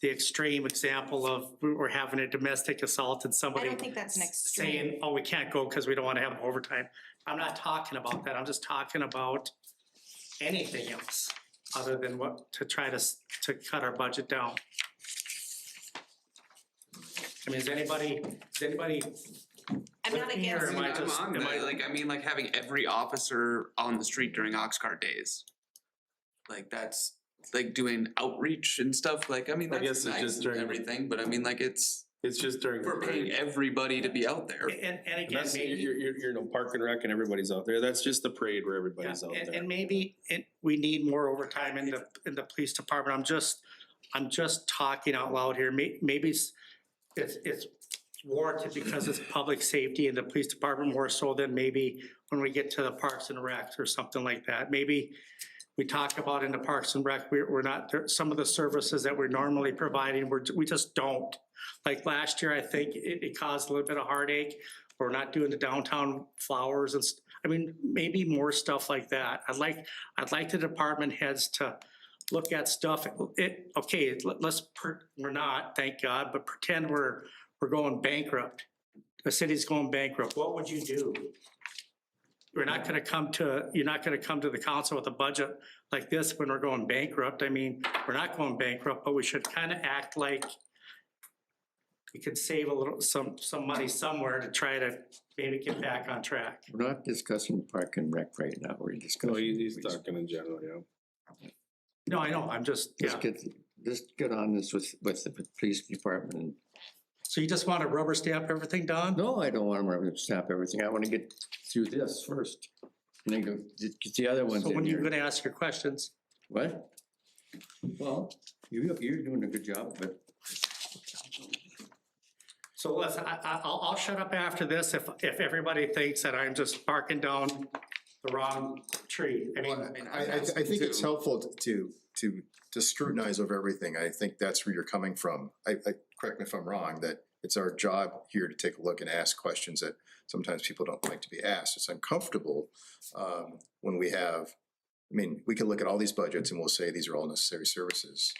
the extreme example of we're having a domestic assault and I somebody don't think that's an extreme. saying, oh, we can't go because we don't want to have overtime. I'm not talking about that. I'm just talking about anything else other than what to try to cut our budget down. I mean, is anybody? I'm not with me, or against am I it. just- I'm on am I- that. Like, I mean, like having every officer on the street during Oxcart days. Like that's like doing outreach and stuff. Like, I mean, I that's guess it's nice just and during- everything, but I mean, like it's just during. we're paying everybody to be out there. And again, That's, maybe. you're no park and rec and everybody's out there. That's just the parade where everybody's out there. And maybe we need more overtime in the police department. I'm just talking out loud here. Maybe it's warranted because it's public safety in the police department more so than maybe when we get to the parks and recs or something like that. Maybe we talk about in the parks and rec, we're not, some of the services that we're normally providing, we just don't. Like last year, I think it caused a little bit of heartache. We're not doing the downtown flowers and, I mean, maybe more stuff like that. I'd like the department heads to look at stuff. Okay, we're not, thank God, but pretend we're going bankrupt. The city's going bankrupt. What would you do? You're not gonna come to the council with a budget like this when we're going bankrupt. I mean, we're not going bankrupt, but we should kind of act like we could save a little, some money somewhere to try to maybe get back on track. We're not discussing park and rec right now, we're discussing. No, he's talking in general, yeah. No, I know, I'm just, yeah. Let's get on this with the police department. So you just want to rubber stamp everything, Don? No, I don't want to stop everything. I want to get through this first. And then go get the other ones So in when you're here. gonna ask your questions, What? Well, you're doing a good job, but so listen, I'll shut up after this if everybody thinks that I'm just barking down the wrong tree. I mean, I think it's helpful to scrutinize over everything. I think that's where you're coming from. I correct me if I'm wrong, that it's our job here to take a look and ask questions that sometimes people don't like to be asked. It's uncomfortable when we have, I mean, we can look at all these budgets and we'll say these are all necessary services.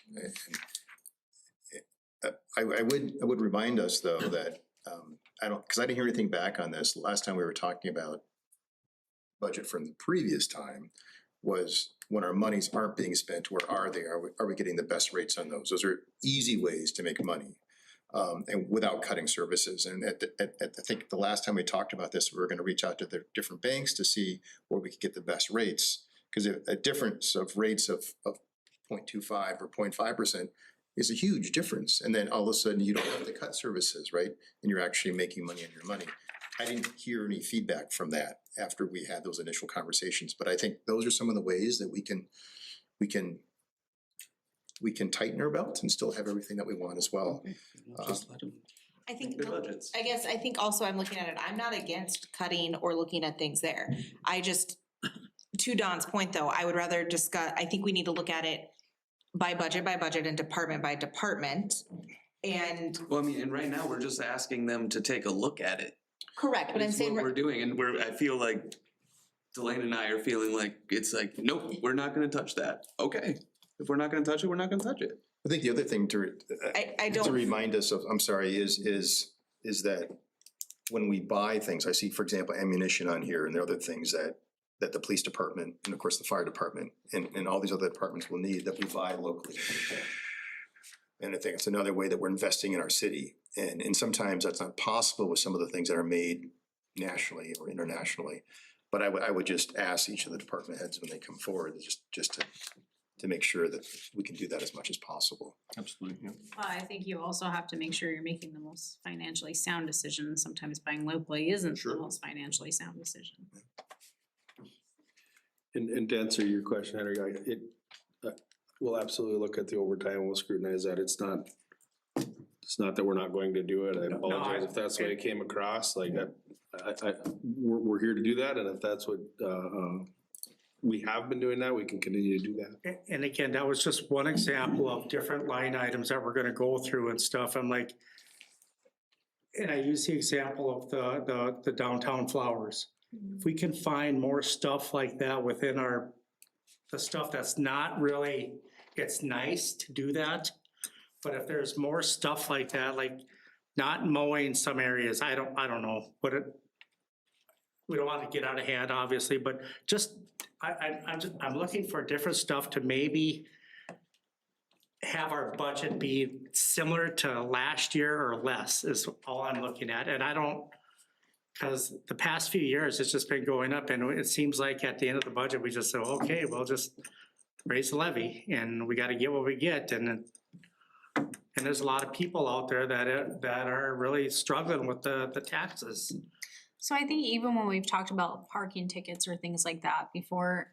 And I would remind us though that I don't, because I didn't hear anything back on this. Last time we were talking about budget from the previous time was when our monies aren't being spent, where are they? Are we getting the best rates on those? Those are easy ways to make money. And without cutting services. And I think the last time we talked about this, we were gonna reach out to the different banks to see where we could get the best rates. Because a difference of rates of 0.25 or 0.5% is a huge difference. And then all of a sudden you don't have to cut services, right? And you're actually making money on your money. I didn't hear any feedback from that after we had those initial conversations, but I think those are some of the ways that we can tighten our belts and still have everything that we want as well. Just let them, I think, their budgets. I guess, I think also I'm looking at it, I'm not against cutting or looking at things there. I just, to Don's point though, I would rather discuss, I think we need to look at it by budget and department by department. And Well, I mean, and right now, we're just asking them to take a look at it. correct, but I'm That's saying, what we're doing, and I feel like Delane and I are feeling like, it's like, nope, we're not gonna touch that. Okay, if we're not gonna touch it, we're not gonna touch it. I think the other thing I to don't, remind us of, I'm sorry, is that when we buy things, I see, for example, ammunition on here and the other things that the police department and of course the fire department and all these other departments will need that we buy locally. And I think it's another way that we're investing in our city. And sometimes that's not possible with some of the things that are made nationally or internationally. But I would just ask each of the department heads when they come forward, just to make sure that we can do that as much as possible. Absolutely, yeah. Well, I think you also have to make sure you're making the most financially sound decision. Sometimes buying locally isn't the most financially sound decision. And to answer your question, Henry, we'll absolutely look at the overtime and we'll scrutinize that. It's not that we're not going to do it. I apologize if that's the way it came across, like we're here to do that, and if that's what we have been doing that, we can continue to do that. And again, that was just one example of different line items that we're gonna go through and stuff. I'm like, and I use the example of the downtown flowers. If we can find more stuff like that within the stuff that's not really, it's nice to do that. But if there's more stuff like that, like not mowing some areas, I don't know, we don't want to get out of hand, obviously, but just, I'm looking for different stuff to maybe have our budget be similar to last year or less is all I'm looking at. And I don't, because the past few years, it's just been going up, and it seems like at the end of the budget, we just say, okay, we'll just raise the levy, and we gotta get what we get, and there's a lot of people out there that are really struggling with the taxes. So I think even when we've talked about parking tickets or things like that before,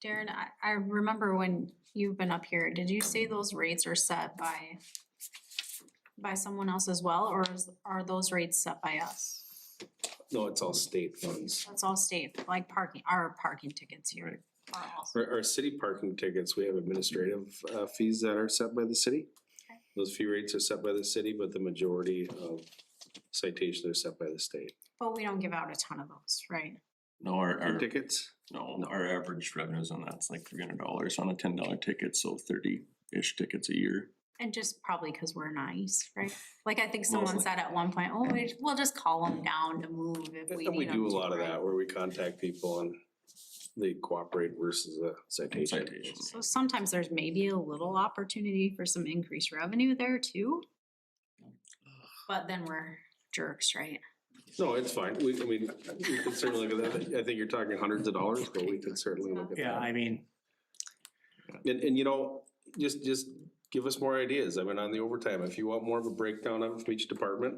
Darren, I remember when you've been up here, did you say those rates are set by someone else as well, or are those rates set by us? No, it's all state funds. That's all state, like our parking tickets here. Are also. Our city parking tickets, we have administrative fees that are set by the city. Okay. Those fee rates are set by the city, but the majority of citations are set by the state. But we don't give out a ton of those, right? No, our Tickets? no, our average revenues on that's like $300 on a $10 ticket, so 30-ish tickets a year. And just probably because we're nice, right? Like I think someone Mostly. said at one point, oh, we'll just call them down to move if we And we need them do a to, lot of right? that where we contact people and they cooperate versus a citation. Citations. So sometimes there's maybe a little opportunity for some increased revenue there too. But then we're jerks, right? No, it's fine. We can certainly look at that. I think you're talking hundreds of dollars, but we can certainly look at that. Yeah, I mean, And you know, just give us more ideas. I mean, on the overtime, if you want more of a breakdown of it from each department,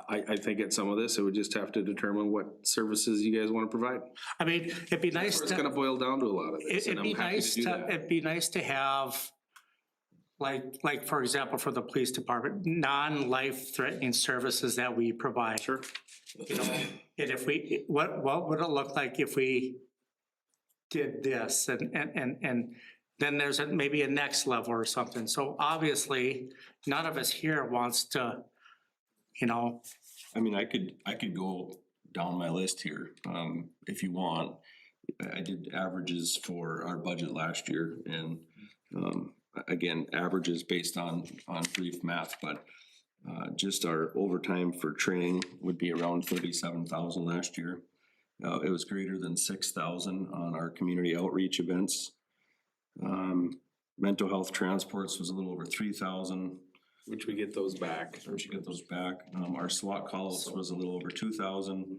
I think at some of this, it would just have to determine what services you guys want to provide. I mean, it'd be nice It's to. gonna boil down to a lot of this, and It'd be I'm happy nice to do to, that. it'd be nice to have, like, for example, for the police department, non-life threatening services that we provide. Sure. You know, and if we, what would it look like if we did this and then there's maybe a next level or something. So obviously, none of us here wants to, you know, I mean, I could go down my list here, if you want. I did averages for our budget last year, and again, averages based on brief math, but Just our overtime for training would be around 37,000 last year. It was greater than 6,000 on our community outreach events. Mental health transports was a little over 3,000. Which we get those back. So we should get those back. Our SWAT calls was a little over 2,000.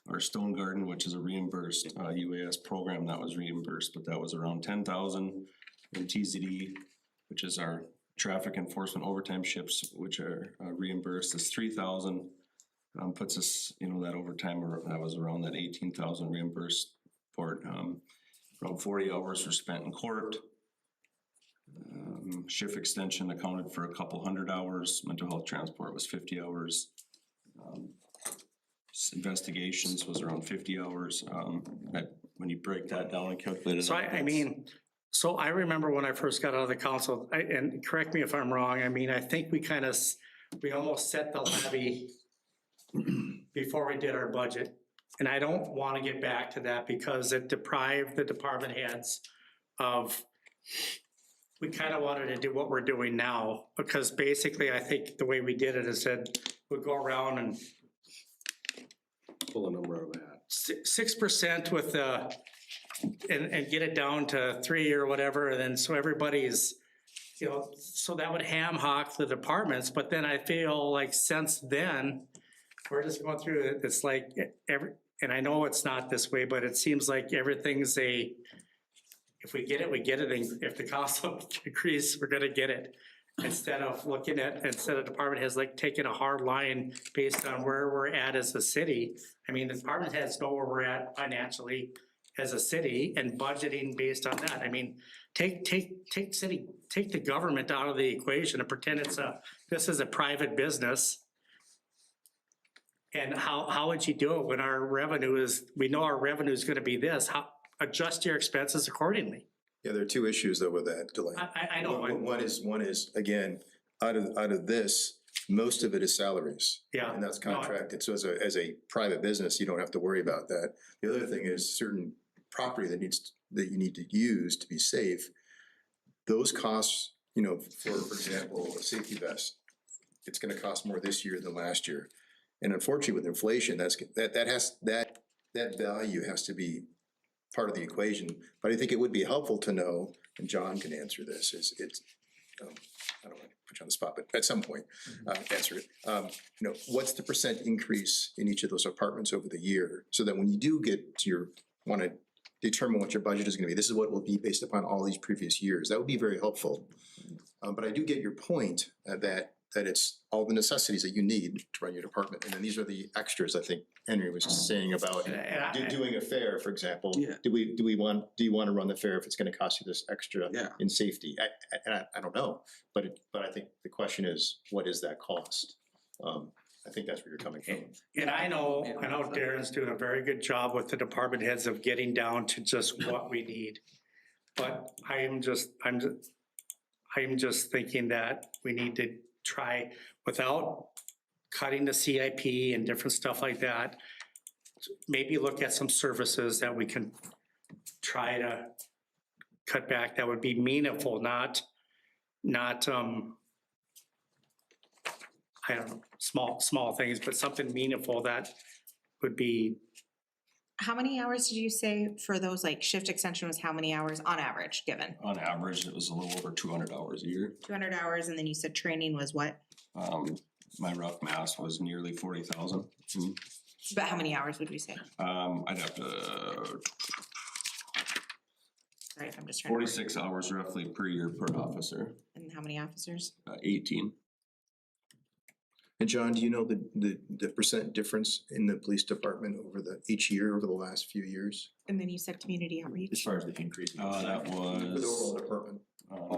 Our Stone Garden, which is a reimbursed UAS program, that was reimbursed, but that was around 10,000. And TZD, which is our traffic enforcement overtime shifts, which are reimbursed, is 3,000. Puts us, that overtime, that was around that 18,000 reimbursed for it. Around 40 hours were spent in court. Shift extension accounted for a couple hundred hours. Mental health transport was 50 hours. Investigations was around 50 hours. When you break that down and calculate it. So so I remember when I first got out of the council, and correct me if I'm wrong, I think we almost set the levy before we did our budget. And I don't want to get back to that because it deprived the department heads of, we kind of wanted to do what we're doing now, because basically I think the way we did it is that we'd go around and Pull a number out of that. 6% with and get it down to 3 or whatever, and then so everybody's, so that would ham hock the departments. But then I feel like since then, we're just going through it. It's like and I know it's not this way, but it seems like everything's if we get it, we get it. And if the council agrees, we're gonna get it. Instead of department heads like taking a hard line based on where we're at as a city. The department heads know where we're at financially as a city and budgeting based on that. Take the government out of the equation and pretend this is a private business. And how would you do it when we know our revenue is gonna be this? Adjust your expenses accordingly. Yeah, there are two issues though with that, Delane. I know. One is, again, out of this, most of it is salaries. Yeah. And that's contracted, so as a private business, you don't have to worry about that. The other thing is certain property that you need to use to be safe. Those costs, for example, a safety vest, it's gonna cost more this year than last year. And unfortunately with inflation, that value has to be part of the equation. But I think it would be helpful to know, and John can answer this, I don't want to put you on the spot, but at some point, answer it. What's the percent increase in each of those apartments over the year? So that when you do get to want to determine what your budget is gonna be, this is what it will be based upon all these previous years. That would be very helpful. But I do get your point that it's all the necessities that you need to run your department. And then these are the extras, I think Henry was just saying about doing a fair, for example. Yeah. Do you want to run the fair if it's gonna cost you this extra Yeah. in safety? I don't know, but I think the question is, what is that cost? I think that's where you're coming from. And I know Darren's doing a very good job with the department heads of getting down to just what we need. But I am just thinking that we need to try, without cutting the CIP and different stuff like that, maybe look at some services that we can try to cut back that would be meaningful, not I don't know, small things, but something meaningful that would be. How many hours did you say for those, like shift extension was how many hours on average given? On average, it was a little over 200 hours a year. 200 hours, and then you said training was what? My rough math was nearly 40,000. But how many hours would we say? I'd have to, Right, I'm just trying to. 46 hours roughly per year per officer, And how many officers? 18. And John, do you know the percent difference in the police department each year over the last few years? And then you said community outreach. As far as the increase. That For the overall was department?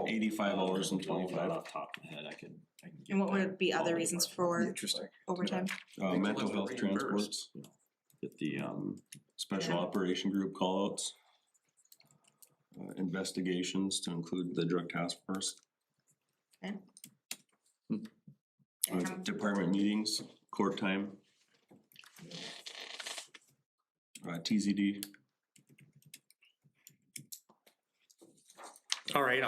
85 hours and 25. Off the top of my head, I can get And what that. would be other reasons for Interesting. overtime? Mental health transports, Get the, special operation group callouts, investigations to include the drug task force, Okay. department meetings, court time, TZD. All right,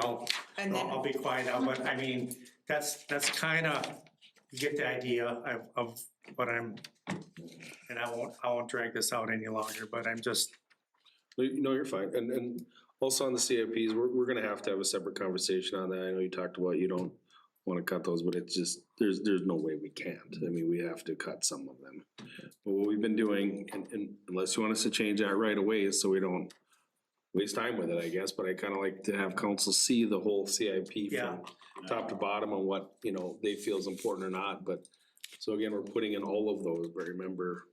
And then- I'll be quiet now, but I mean, that's kind of you get the idea of what I'm, and I won't drag this out any longer, but I'm just, No, you're fine. And also on the CIPs, we're gonna have to have a separate conversation on that. I know you talked about you don't wanna cut those, but it's just, there's no way we can't. I mean, we have to cut some of them. But what we've been doing, and unless you want us to change that right away, is so we don't waste time with it, I guess, but I kinda like to have council see the whole CIP Yeah. from top to bottom on what, you know, they feel is important or not, but so again, we're putting in all of those, but remember,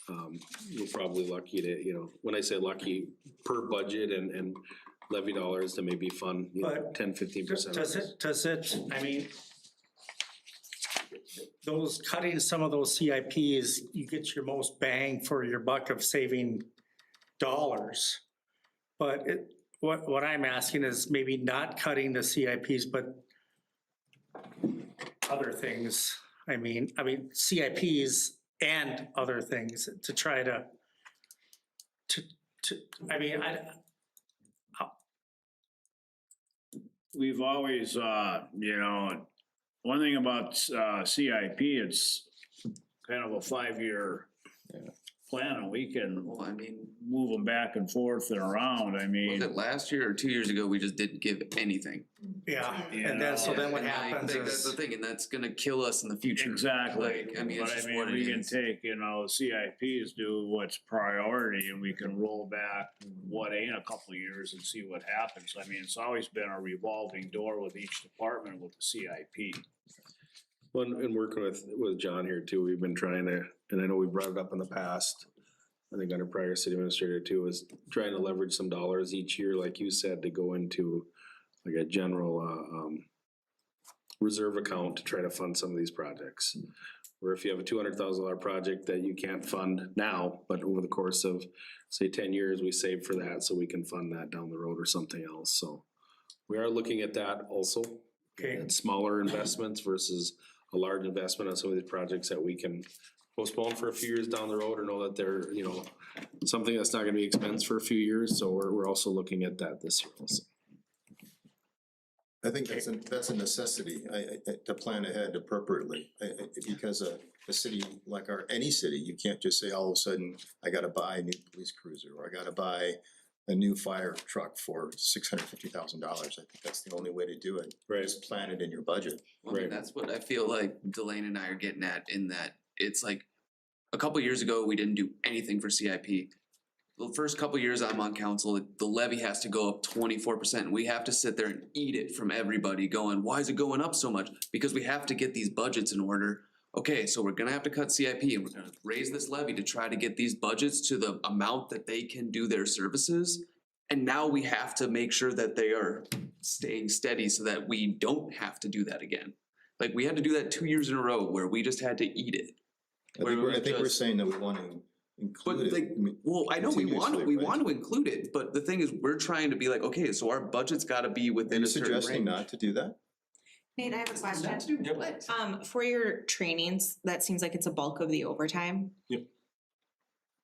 we're probably lucky to, you know, when I say lucky, per budget and levy dollars to maybe fund, you know, But 10-15%. does it, I mean, those, cutting some of those CIPs, you get your most bang for your buck of saving dollars. But what I'm asking is maybe not cutting the CIPs, but other things. I mean CIPs and other things to try to, I mean, We've always, you know, one thing about CIP, it's kind of a 5-year plan, and we can Well, I mean, move them back and forth and around. I was mean, it last year or 2 years ago, we just didn't give anything? yeah, Yeah. and then, so then what And I happens think that's the is, thing, and that's gonna kill us in the future. exactly. Like, I mean, But it's I just mean, what it we can is. take, you know, CIPs, do what's priority, and we can roll back what ain't a couple of years and see what happens. I mean, it's always been a revolving door with each department with the CIP. Well, and working with John here too, we've been trying to, and I know we brought it up in the past, I think under prior city administrator too, is trying to leverage some dollars each year, like you said, to go into like a general, reserve account to try to fund some of these projects. Where if you have a $200,000 project that you can't fund now, but over the course of, say, 10 years, we save for that, so we can fund that down the road or something else, so. We are looking at that also. Okay. At smaller investments versus a large investment on some of these projects that we can postpone for a few years down the road, or know that they're, you know, something that's not gonna be expense for a few years, so we're also looking at that this year also. I think that's a necessity, to plan ahead appropriately, because a city like any city, you can't just say all of a sudden, I gotta buy a new police cruiser, or I gotta buy a new fire truck for $650,000. I think that's the only way to do it. Right. Just plan it in your budget. Well, I mean, Right. that's what I feel like Delane and I are getting at, in that it's like, a couple years ago, we didn't do anything for CIP. The first couple years I'm on council, the levy has to go up 24%, and we have to sit there and eat it from everybody going, why is it going up so much? Because we have to get these budgets in order. Okay, so we're gonna have to cut CIP, and we're gonna raise this levy to try to get these budgets to the amount that they can do their services. And now we have to make sure that they are staying steady so that we don't have to do that again. Like, we had to do that 2 years in a row where we just had to eat it. I think we're saying that we want to But include it. like, well, I know we want continuously, right? to include it, but the thing is, we're trying to be like, okay, so our budget's gotta be Are within you a certain suggesting range. not to do that? Nate, I have a question. For your trainings, that seems like it's a bulk of the overtime. Yep.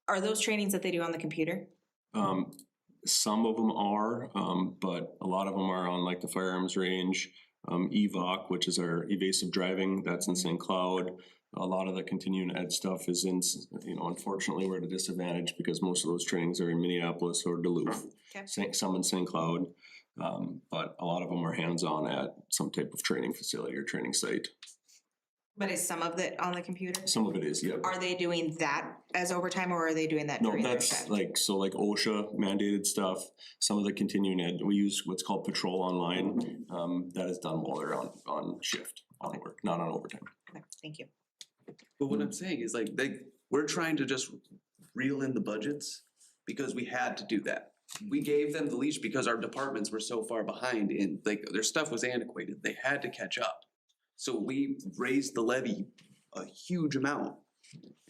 Are those trainings that they do on the computer? Some of them are, but a lot of them are on like the firearms range. EVOC, which is our evasive driving, that's in St. Cloud. A lot of the continuing ed stuff is in, you know, unfortunately, we're at a disadvantage because most of those trainings are in Minneapolis or Duluth. Okay. Some in St. Cloud, but a lot of them are hands-on at some type of training facility or training site. But is some of it on the computer? Some of it is, yeah. Are they doing that as overtime, or are they doing that No, during their that's shift? like, so like OSHA mandated stuff, some of the continuing ed, we use what's called Patrol Online. That is done while they're on shift, on work, not on overtime. Okay, thank you. But what I'm saying is like, we're trying to just reel in the budgets because we had to do that. We gave them the leash because our departments were so far behind in, like, their stuff was antiquated, they had to catch up. So we raised the levy a huge amount.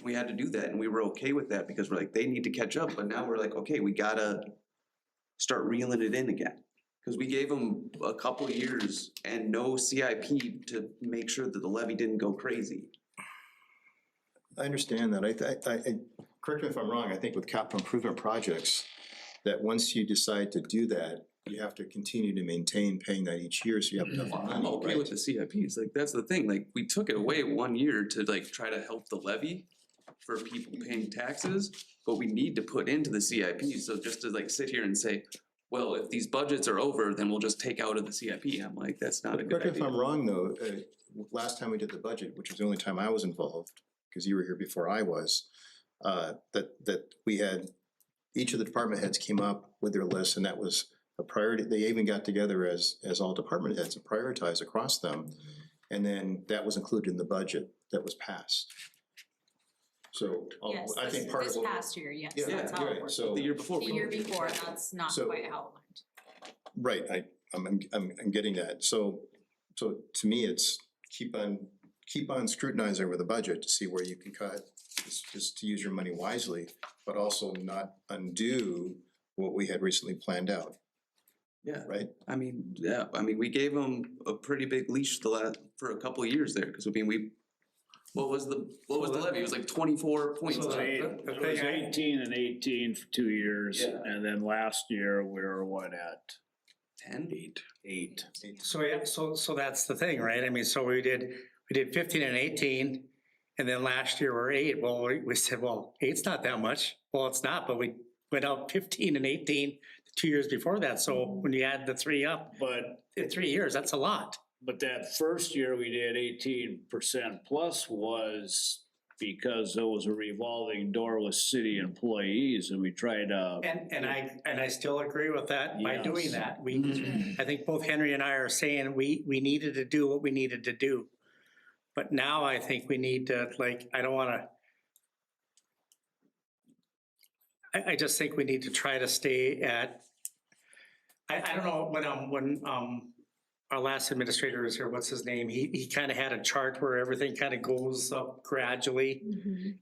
We had to do that, and we were okay with that because we're like, they need to catch up, but now we're like, okay, we gotta start reeling it in again. Cause we gave them a couple of years and no CIP to make sure that the levy didn't go crazy. I understand that. I correct me if I'm wrong, I think with capital improvement projects, that once you decide to do that, you have to continue to maintain paying that each year, so you have enough I'm money, okay right? with the CIPs, like, that's the thing, like, we took it away 1 year to like try to help the levy for people paying taxes, but we need to put into the CIP, so just to like sit here and say, well, if these budgets are over, then we'll just take out of the CIP, I'm like, that's not a good Correct me if I'm idea. wrong, though, last time we did the budget, which was the only time I was involved, because you were here before I was, that we had, each of the department heads came up with their list, and that was a priority. They even got together as all department heads and prioritized across them. And then that was included in the budget that was passed. So Yes, I think part of this what. past year, yes, Yeah, that's how you're it right. worked. So, The year before. The year before, that's not So- quite how it went. right, I'm getting that. So to me, it's keep on scrutinizing over the budget to see where you can cut, just to use your money wisely, but also not undo what we had recently planned out, Yeah, right? I mean, yeah, I mean, we gave them a pretty big leash for a couple of years there, cause I mean, what was the levy? It was like 24 points. It was 18 and 18 for 2 years, Yeah. and then last year we were what at 10? eight. So, yeah, so that's the thing, right? I mean, so we did 15 and 18, and then last year we're 8. Well, we said, well, 8's not that much. Well, it's not, but we went out 15 and 18 the 2 years before that. So when you add the 3 up, But in 3 years, that's a lot. that first year we did 18% plus was because there was a revolving door with city employees, and we tried to. And I still agree with that by doing Yes. that. I think both Henry and I are saying we needed to do what we needed to do. But now I think we need to, like, I don't wanna. I just think we need to try to stay at, I don't know, when our last administrator was here, what's his name? He kind of had a chart where everything kind of goes up gradually.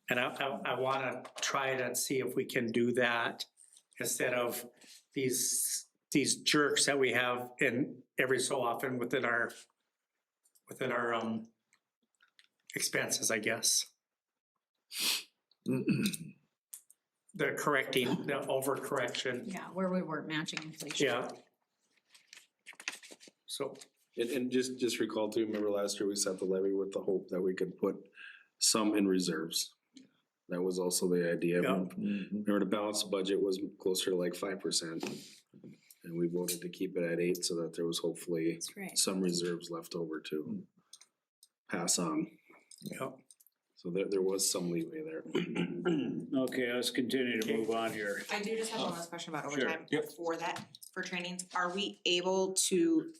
And I wanna try to see if we can do that instead of these jerks that we have in every so often within our expenses, I guess. The correcting, the overcorrection, Yeah, where we weren't matching inflation. yeah. So, And just recall too, remember last year we set the levy with the hope that we could put some in reserves. That was also the idea. Yeah. Remember the balanced budget was closer to like 5%. And we voted to keep it at 8 so that there was hopefully That's right. some reserves left over to pass on. yeah. So there was some leeway there. Okay, let's continue to move on here. I do just have one last question about Sure. overtime Yep. for that, for trainings. Are we able to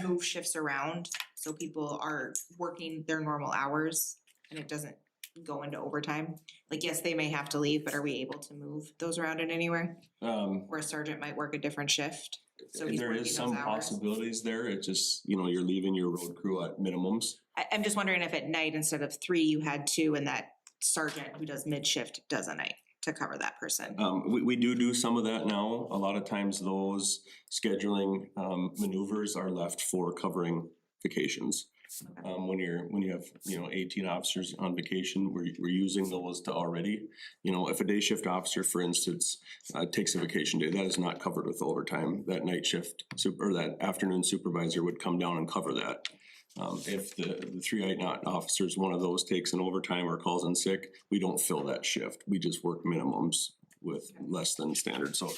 move shifts around so people are working their normal hours and it doesn't go into overtime? Like, yes, they may have to leave, but are we able to move those around in any way? Where a sergeant might work a different shift? So he's There working is those some hours? possibilities there, it just, you're leaving your road crew at minimums. I'm just wondering if at night, instead of 3, you had 2 and that sergeant who does mid-shift does a night to cover that person. We do some of that now. A lot of times those scheduling maneuvers are left for covering vacations. When you have, 18 officers on vacation, we're using those to already, if a day shift officer, for instance, takes a vacation day, that is not covered with overtime. That night shift or that afternoon supervisor would come down and cover that. If the 3 night officers, one of those takes an overtime or calls in sick, we don't fill that shift. We just work minimums with less than standard. So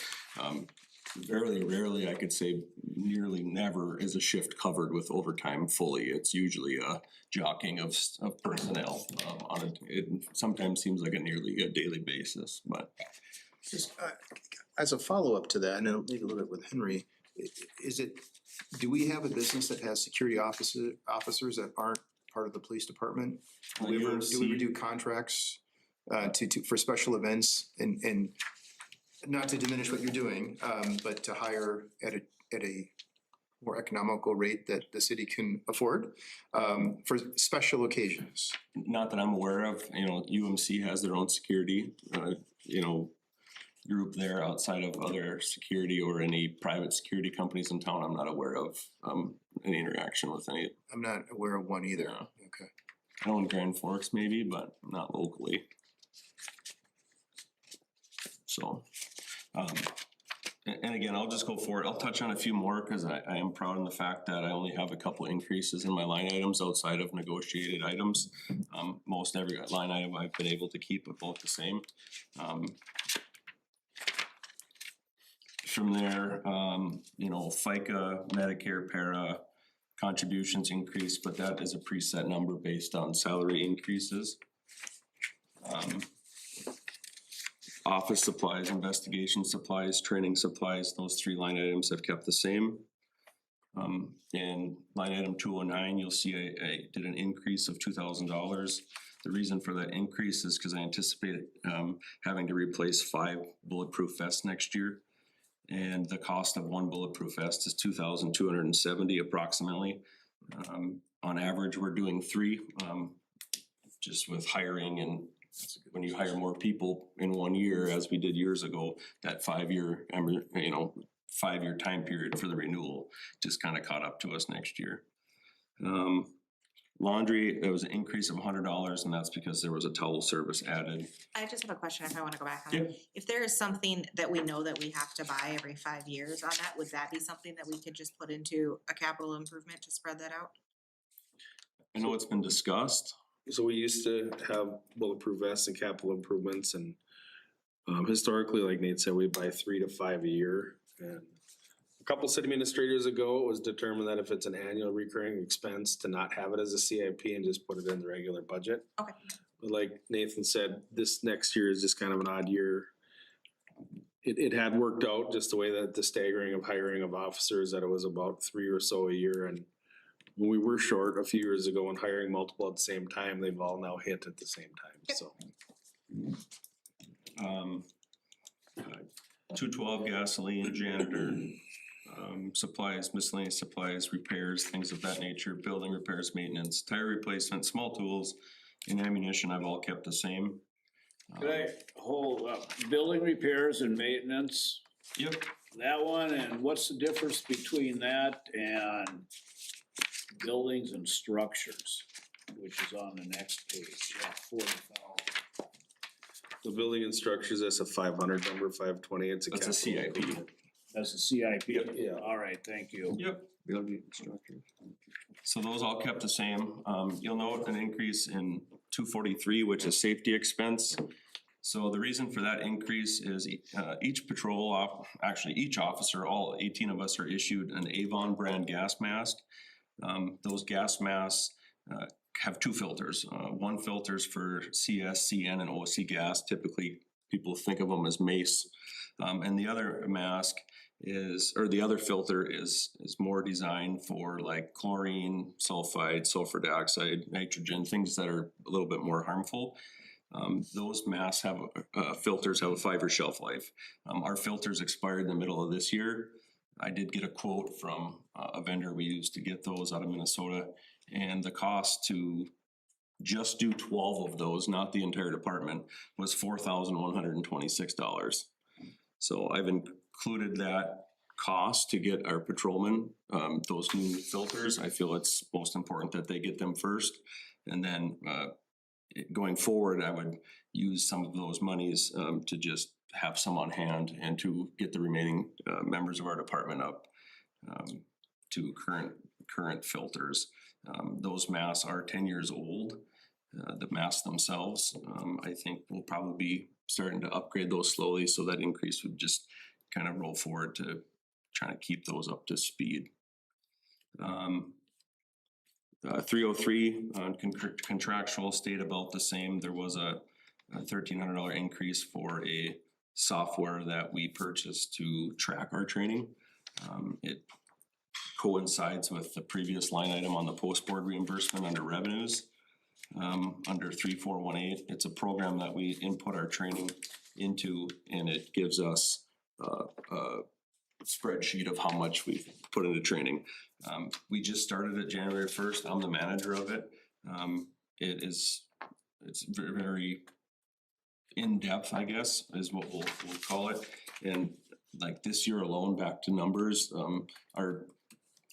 very rarely, I could say nearly never is a shift covered with overtime fully. It's usually a jockeying of personnel it sometimes seems like nearly a daily basis, but. Just, as a follow-up to that, and I'll maybe a little bit with Henry, do we have a business that has security officers that aren't part of the police department? Do we ever do contracts for special events and not to diminish what you're doing, but to hire at a more economical rate that the city can afford for special occasions? Not that I'm aware of, UMC has their own security, group there outside of other security or any private security companies in town. I'm not aware of any interaction with any. I'm not aware of one either. Yeah. Okay. I know in Grand Forks maybe, but not locally. So, And again, I'll just go for it. I'll touch on a few more because I am proud in the fact that I only have a couple increases in my line items outside of negotiated items. Most every line item I've been able to keep about the same. From there, you know, FICA, Medicare, para contributions increase, but that is a preset number based on salary increases. Office supplies, investigation supplies, training supplies, those three line items have kept the same. In line item 209, you'll see I did an increase of $2,000. The reason for that increase is because I anticipated having to replace 5 bulletproof vests next year. And the cost of one bulletproof vest is $2,270 approximately. On average, we're doing 3, just with hiring, and when you hire more people in 1 year, as we did years ago, that 5-year, you know, 5-year time period for the renewal just kind of caught up to us next year. Laundry, there was an increase of $100, and that's because there was a towel service added. I just have a question if I wanna go back on Yeah. it. If there is something that we know that we have to buy every 5 years on that, would that be something that we could just put into a capital improvement to spread that out? I know it's been discussed. So we used to have bulletproof vests and capital improvements, and historically, like Nate said, we buy 3 to 5 a year. And a couple city administrators ago, it was determined that if it's an annual recurring expense, to not have it as a CIP and just put it in the regular budget. Okay. But like Nathan said, this next year is just kind of an odd year. It had worked out just the way that the staggering of hiring of officers, that it was about 3 or so a year, and when we were short a few years ago and hiring multiple at the same time, they've all now hit at the same time, so. 212 gasoline, janitor, supplies, miscellaneous supplies, repairs, things of that nature, building repairs, maintenance, tire replacement, small tools, and ammunition, I've all kept the same. Could I hold up, building repairs and maintenance, Yep, that one, and what's the difference between that and buildings and structures, which is on the next page, 40,000. The building and structures, that's a 500 number, 520, it's a That's a capital CIP. improvement. That's the CIP? Yeah. All right, thank you. yep. So those all kept the same. You'll note an increase in 243, which is safety expense. So the reason for that increase is each patrol, actually each officer, all 18 of us are issued an Avon brand gas mask. Those gas masks have 2 filters. One filters for CS, CN, and OC gas. Typically, people think of them as mace. And the other mask is, or the other filter is more designed for like chlorine, sulfide, sulfur dioxide, nitrogen, things that are a little bit more harmful. Those masks have, filters have a 5-year shelf life. Our filters expired in the middle of this year. I did get a quote from a vendor we used to get those out of Minnesota, and the cost to just do 12 of those, not the entire department, was $4,126. So I've included that cost to get our patrolmen those new filters. I feel it's most important that they get them first, and then going forward, I would use some of those monies to just have some on hand and to get the remaining members of our department up to current filters. Those masks are 10 years old. The masks themselves, I think we'll probably be starting to upgrade those slowly, so that increase would just kind of roll forward to trying to keep those up to speed. 303 contractual stayed about the same. There was a $1,300 increase for a software that we purchased to track our training. It coincides with the previous line item on the post board reimbursement under revenues. Under 3418, it's a program that we input our training into, and it gives us a spreadsheet of how much we've put into training. We just started it January 1st. I'm the manager of it. It's very, very in-depth, I guess, is what we'll call it. And like this year alone, back to numbers, our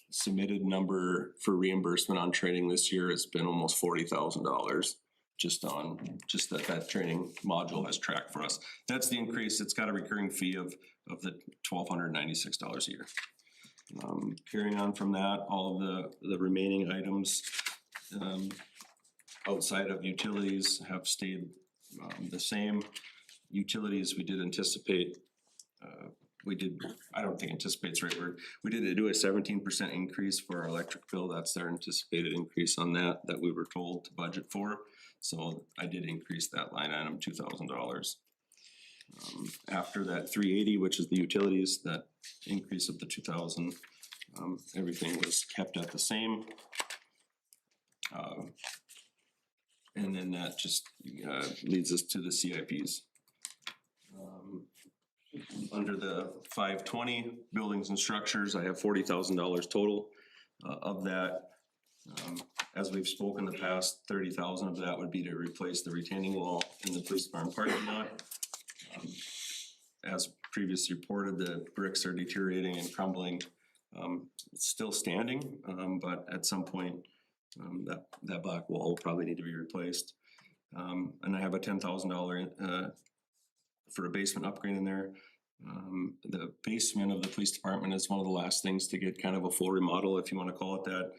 submitted number for reimbursement on training this year has been almost $40,000. just that training module has tracked for us. That's the increase. It's got a recurring fee of the $1,296 a year. Carrying on from that, all of the remaining items outside of utilities have stayed the same. Utilities, we did anticipate, I don't think anticipate's the right word. We did do a 17% increase for our electric bill. That's their anticipated increase on that we were told to budget for. So I did increase that line item $2,000. After that 380, which is the utilities, that increase of the 2,000, everything was kept at the same. And then that just leads us to the CIPs. Under the 520 buildings and structures, I have $40,000 total. Of that, as we've spoken in the past, 30,000 of that would be to replace the retaining wall in the police barn parking lot. As previously reported, the bricks are deteriorating and crumbling. It's still standing, but at some point, that black wall will probably need to be replaced. And I have a $10,000 for a basement upgrade in there. The basement of the police department is one of the last things to get kind of a full remodel, if you want to call it that.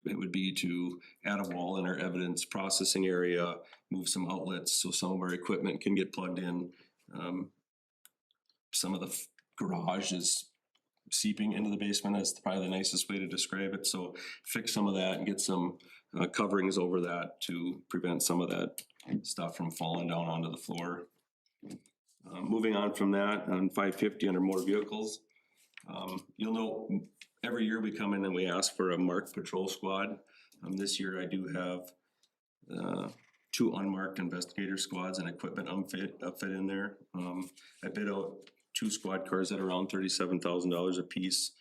It would be to add a wall in our evidence processing area, move some outlets so some of our equipment can get plugged in. Some of the garage is seeping into the basement. That's probably the nicest way to describe it. So fix some of that and get some coverings over that to prevent some of that stuff from falling down onto the floor. Moving on from that, on 550 under motor vehicles, you'll know every year we come in and we ask for a marked patrol squad. This year I do have 2 unmarked investigator squads and equipment outfit in there. I bid out 2 squad cars at around $37,000 a piece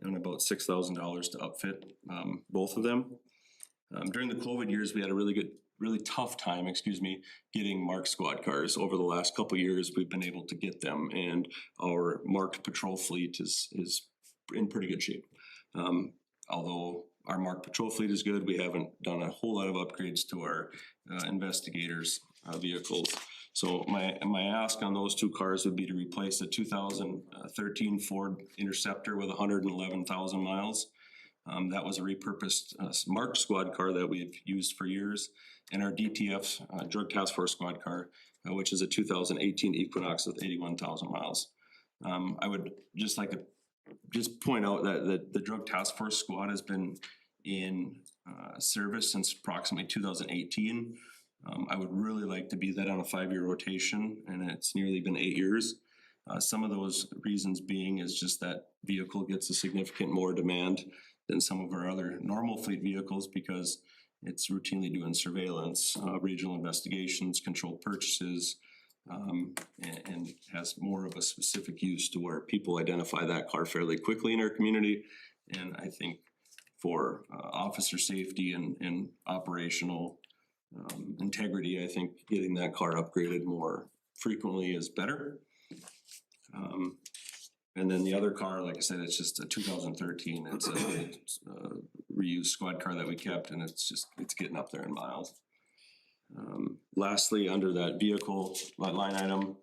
and about $6,000 to upfit both of them. During the COVID years, we had a really tough time, getting marked squad cars. Over the last couple of years, we've been able to get them, and our marked patrol fleet is in pretty good shape. Although our marked patrol fleet is good, we haven't done a whole lot of upgrades to our investigators' vehicles. So my ask on those 2 cars would be to replace the 2013 Ford Interceptor with 111,000 miles. That was a repurposed marked squad car that we've used for years, and our DTF Drug Task Force squad car, which is a 2018 Equinox with 81,000 miles. I would just like to point out that the Drug Task Force squad has been in service since approximately 2018. I would really like to be that on a 5-year rotation, and it's nearly been 8 years. Some of those reasons being is just that vehicle gets a significant more demand than some of our other normal fleet vehicles because it's routinely doing surveillance, regional investigations, controlled purchases, and has more of a specific use to where people identify that car fairly quickly in our community. And I think for officer safety and operational integrity, I think getting that car upgraded more frequently is better. And then the other car, like I said, it's just a 2013. It's a reused squad car that we kept, and it's getting up there in miles. Lastly, under that vehicle line item,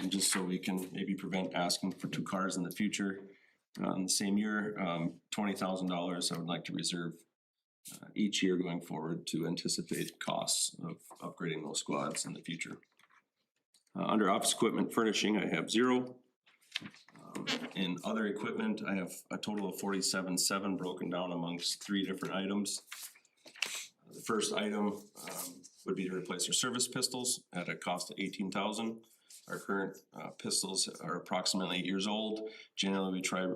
just so we can maybe prevent asking for 2 cars in the future, in the same year, $20,000 I would like to reserve each year going forward to anticipate costs of upgrading those squads in the future. Under office equipment furnishing, I have 0. In other equipment, I have a total of 47,700 broken down amongst 3 different items. The first item would be to replace our service pistols at a cost of $18,000. Our current pistols are approximately 8 years old. Generally, we try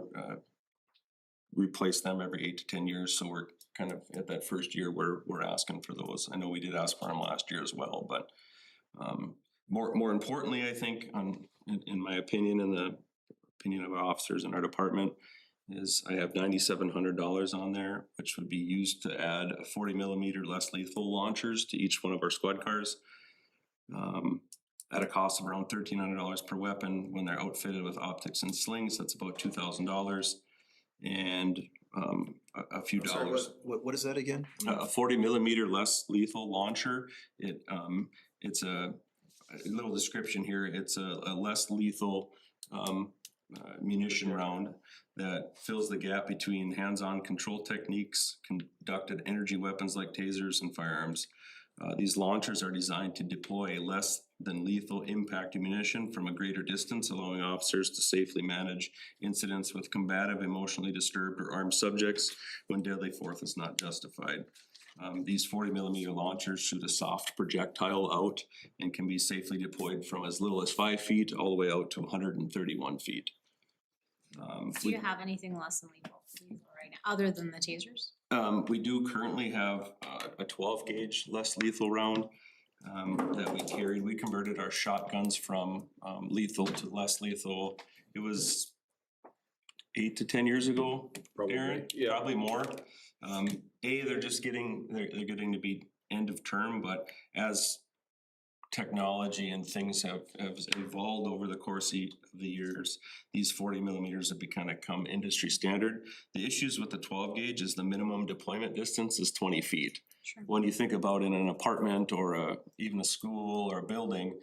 replace them every 8 to 10 years, so we're kind of at that first year where we're asking for those. I know we did ask for them last year as well, but more importantly, I think, in my opinion, and the opinion of our officers in our department, is I have $9,700 on there, which would be used to add 40 millimeter less lethal launchers to each one of our squad cars. At a cost of around $1,300 per weapon. When they're outfitted with optics and slings, that's about $2,000. And a few I'm sorry, dollars. what is that again? A 40 millimeter less lethal launcher. It's a little description here. It's a less lethal munition round that fills the gap between hands-on control techniques, conducted energy weapons like tasers and firearms. These launchers are designed to deploy less than lethal impact ammunition from a greater distance, allowing officers to safely manage incidents with combative, emotionally disturbed, or armed subjects when deadly force is not justified. These 40 millimeter launchers shoot a soft projectile out and can be safely deployed from as little as 5 feet all the way out to 131 feet. Do you have anything less than lethal right now, other than the tasers? We do currently have a 12 gauge less lethal round that we carried. We converted our shotguns from lethal to less lethal. It was 8 to 10 years ago, Aaron, probably more. They're just getting, they're getting to be end of term, but as technology and things have evolved over the course of the years, these 40 millimeters have become industry standard. The issues with the 12 gauge is the minimum deployment distance is 20 feet. Sure. When you think about in an apartment or even a school or a building,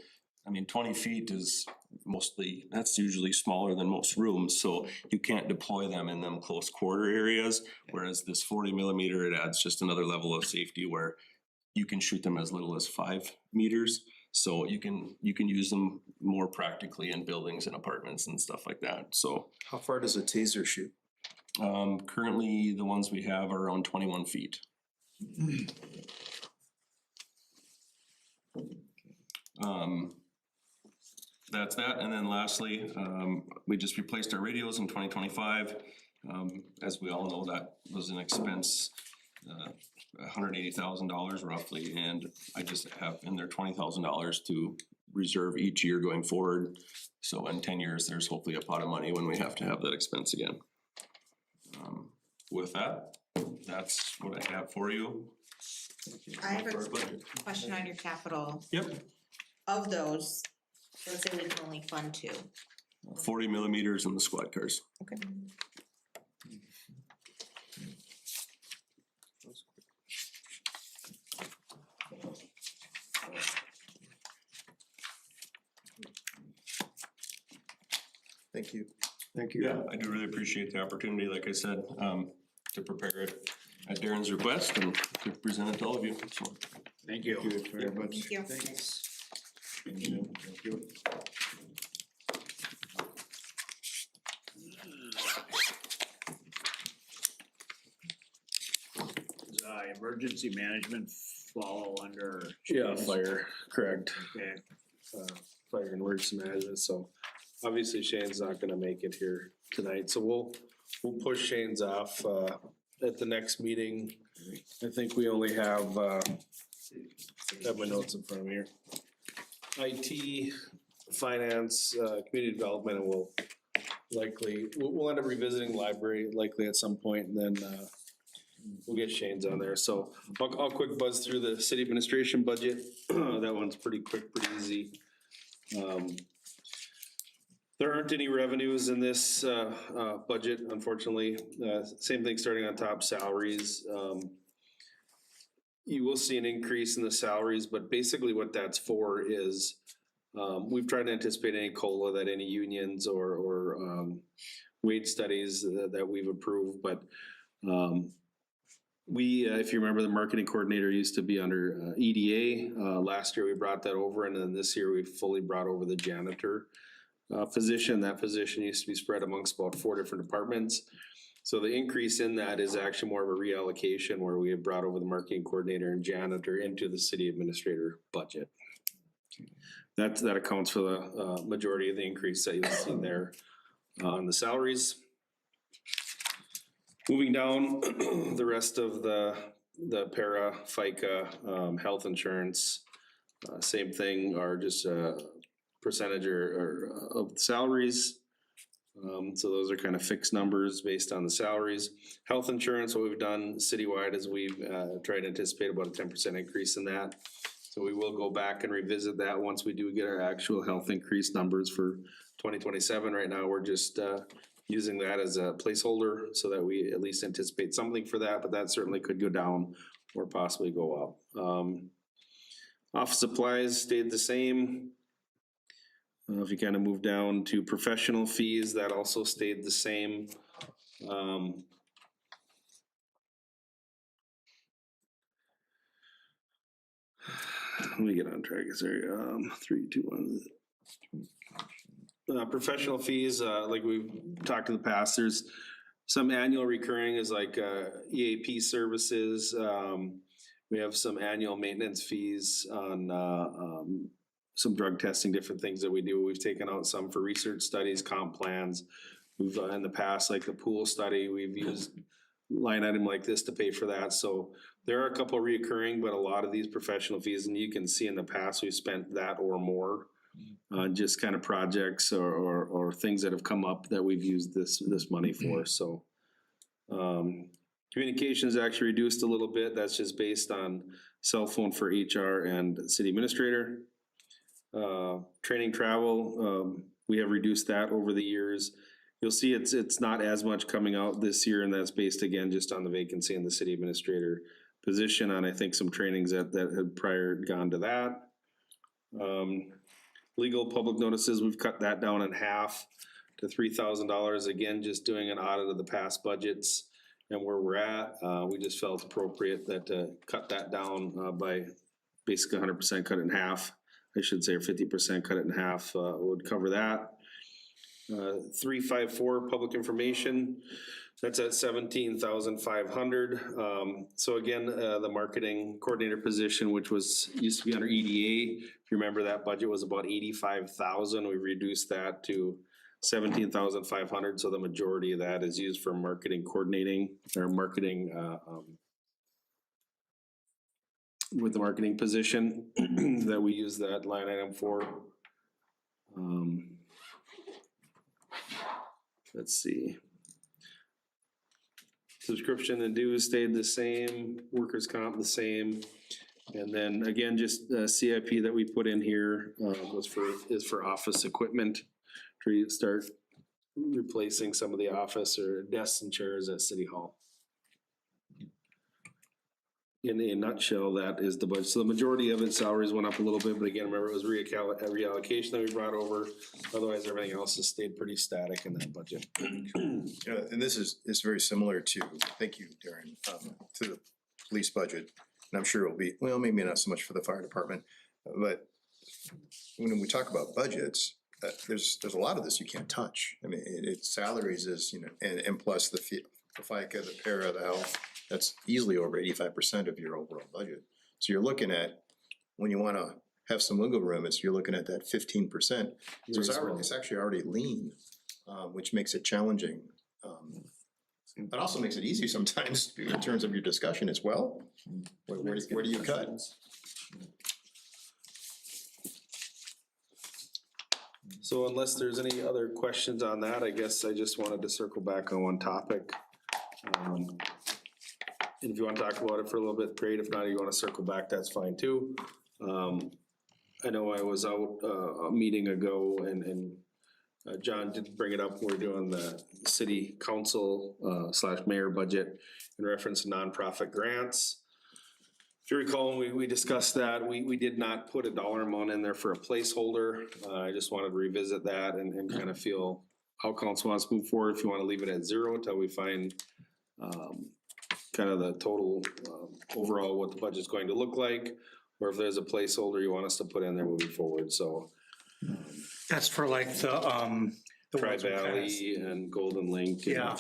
I mean, 20 feet is that's usually smaller than most rooms, so you can't deploy them in them close quarter areas. Whereas this 40 millimeter, it adds just another level of safety where you can shoot them as little as 5 meters. So you can use them more practically in buildings and apartments and stuff like that, so. How far does a taser shoot? Currently, the ones we have are around 21 feet. That's that, and then lastly, we just replaced our radios in 2025. As we all know, that was an expense, $180,000 roughly, and I just have in there $20,000 to reserve each year going forward. So in 10 years, there's hopefully a pot of money when we have to have that expense again. With that, that's what I have for you. I have For our a budget. question on your capital. Yep, Of those, let's say we can only fund 2. 40 millimeters in the squad cars. Okay. Thank you. Thank you. Yeah, I do really appreciate the opportunity, like I said, to prepare it at Darren's request and to present it to all of you, so. Thank you. Thank you very much. Thank you. Thank you. Does emergency management follow under? Yeah, fire, correct. Okay, Fire and emergency management, so obviously Shane's not gonna make it here tonight, so we'll push Shane's off at the next meeting. I think we only have my notes in front of me here. IT, finance, community development, and we'll end up revisiting library likely at some point, and then we'll get Shane's on there, so I'll quick buzz through the city administration budget. That one's pretty quick, pretty easy. There aren't any revenues in this budget, unfortunately. Same thing starting on top, salaries. You will see an increase in the salaries, but basically what that's for is we've tried to anticipate any COLA that any unions or wage studies that we've approved, but if you remember, the marketing coordinator used to be under EDA. Last year we brought that over, and then this year we fully brought over the janitor position. That position used to be spread amongst about 4 different departments. So the increase in that is actually more of a reallocation where we have brought over the marketing coordinator and janitor into the city administrator budget. That accounts for the majority of the increase that you'll see there on the salaries. Moving down, the rest of the para, FICA, health insurance, same thing, are just percentage or of salaries. So those are kind of fixed numbers based on the salaries. Health insurance, what we've done citywide is we've tried to anticipate about a 10% increase in that. So we will go back and revisit that once we do get our actual health increase numbers for 2027. Right now, we're just using that as a placeholder so that we at least anticipate something for that, but that certainly could go down or possibly go up. Office supplies stayed the same. If you kind of move down to professional fees, that also stayed the same. Let me get on track, sorry, 3, 2, 1. Professional fees, like we've talked in the past, there's some annual recurring is like EAP services. We have some annual maintenance fees on some drug testing, different things that we do. We've taken out some for research studies, comp plans. We've in the past, like the pool study, we've used line item like this to pay for that. So there are a couple reoccurring, but a lot of these professional fees, and you can see in the past, we've spent that or more on just kind of projects or things that have come up that we've used this money for. So communications actually reduced a little bit. That's just based on cell phone for HR and city administrator. Training travel, we have reduced that over the years. You'll see it's not as much coming out this year, and that's based again just on the vacancy in the city administrator position on I think some trainings that had prior gone to that. Legal public notices, we've cut that down in half to $3,000. Again, just doing an audit of the past budgets and where we're at. We just felt appropriate that to cut that down by basically 100% cut it in half. I should say, or 50% cut it in half would cover that. 354 public information, that's at 17,500. So again, the marketing coordinator position, which used to be under EDA, if you remember that budget was about 85,000. We reduced that to 17,500. So the majority of that is used for marketing coordinating or marketing with the marketing position that we use that line item for. Let's see. Subscription and dues stayed the same, workers' comp the same. And then again, just the CIP that we put in here is for office equipment to start replacing some of the office or desks and chairs at City Hall. In a nutshell, that is the budget. So the majority of it, salaries went up a little bit, but again, remember it was reallocation that we brought over. Otherwise, everything else has stayed pretty static in that budget. And this is very similar to, thank you, Darren, to the police budget. And I'm sure it'll be, well, maybe not so much for the fire department, but when we talk about budgets, there's a lot of this you can't touch. I mean, it's salaries is, and plus the FICA, the para, the health, that's easily over 85% of your overall budget. So you're looking at, when you wanna have some wiggle room, you're looking at that 15%. So it's actually already lean, which makes it challenging. But also makes it easy sometimes in terms of your discussion as well. Where do you cut? So unless there's any other questions on that, I guess I just wanted to circle back on one topic. And if you want to talk about it for a little bit, great. If not, you want to circle back, that's fine too. I know I was out a meeting ago and John did bring it up. We're doing the city council / mayor budget in reference to nonprofit grants. If you recall, when we discussed that, we did not put a dollar amount in there for a placeholder. I just wanted to revisit that and kind of feel how council wants to move forward. If you want to leave it at 0 until we find kind of the total overall what the budget's going to look like, or if there's a placeholder you want us to put in there moving forward. So That's for like the Tri-Valley and Golden Link. Yeah.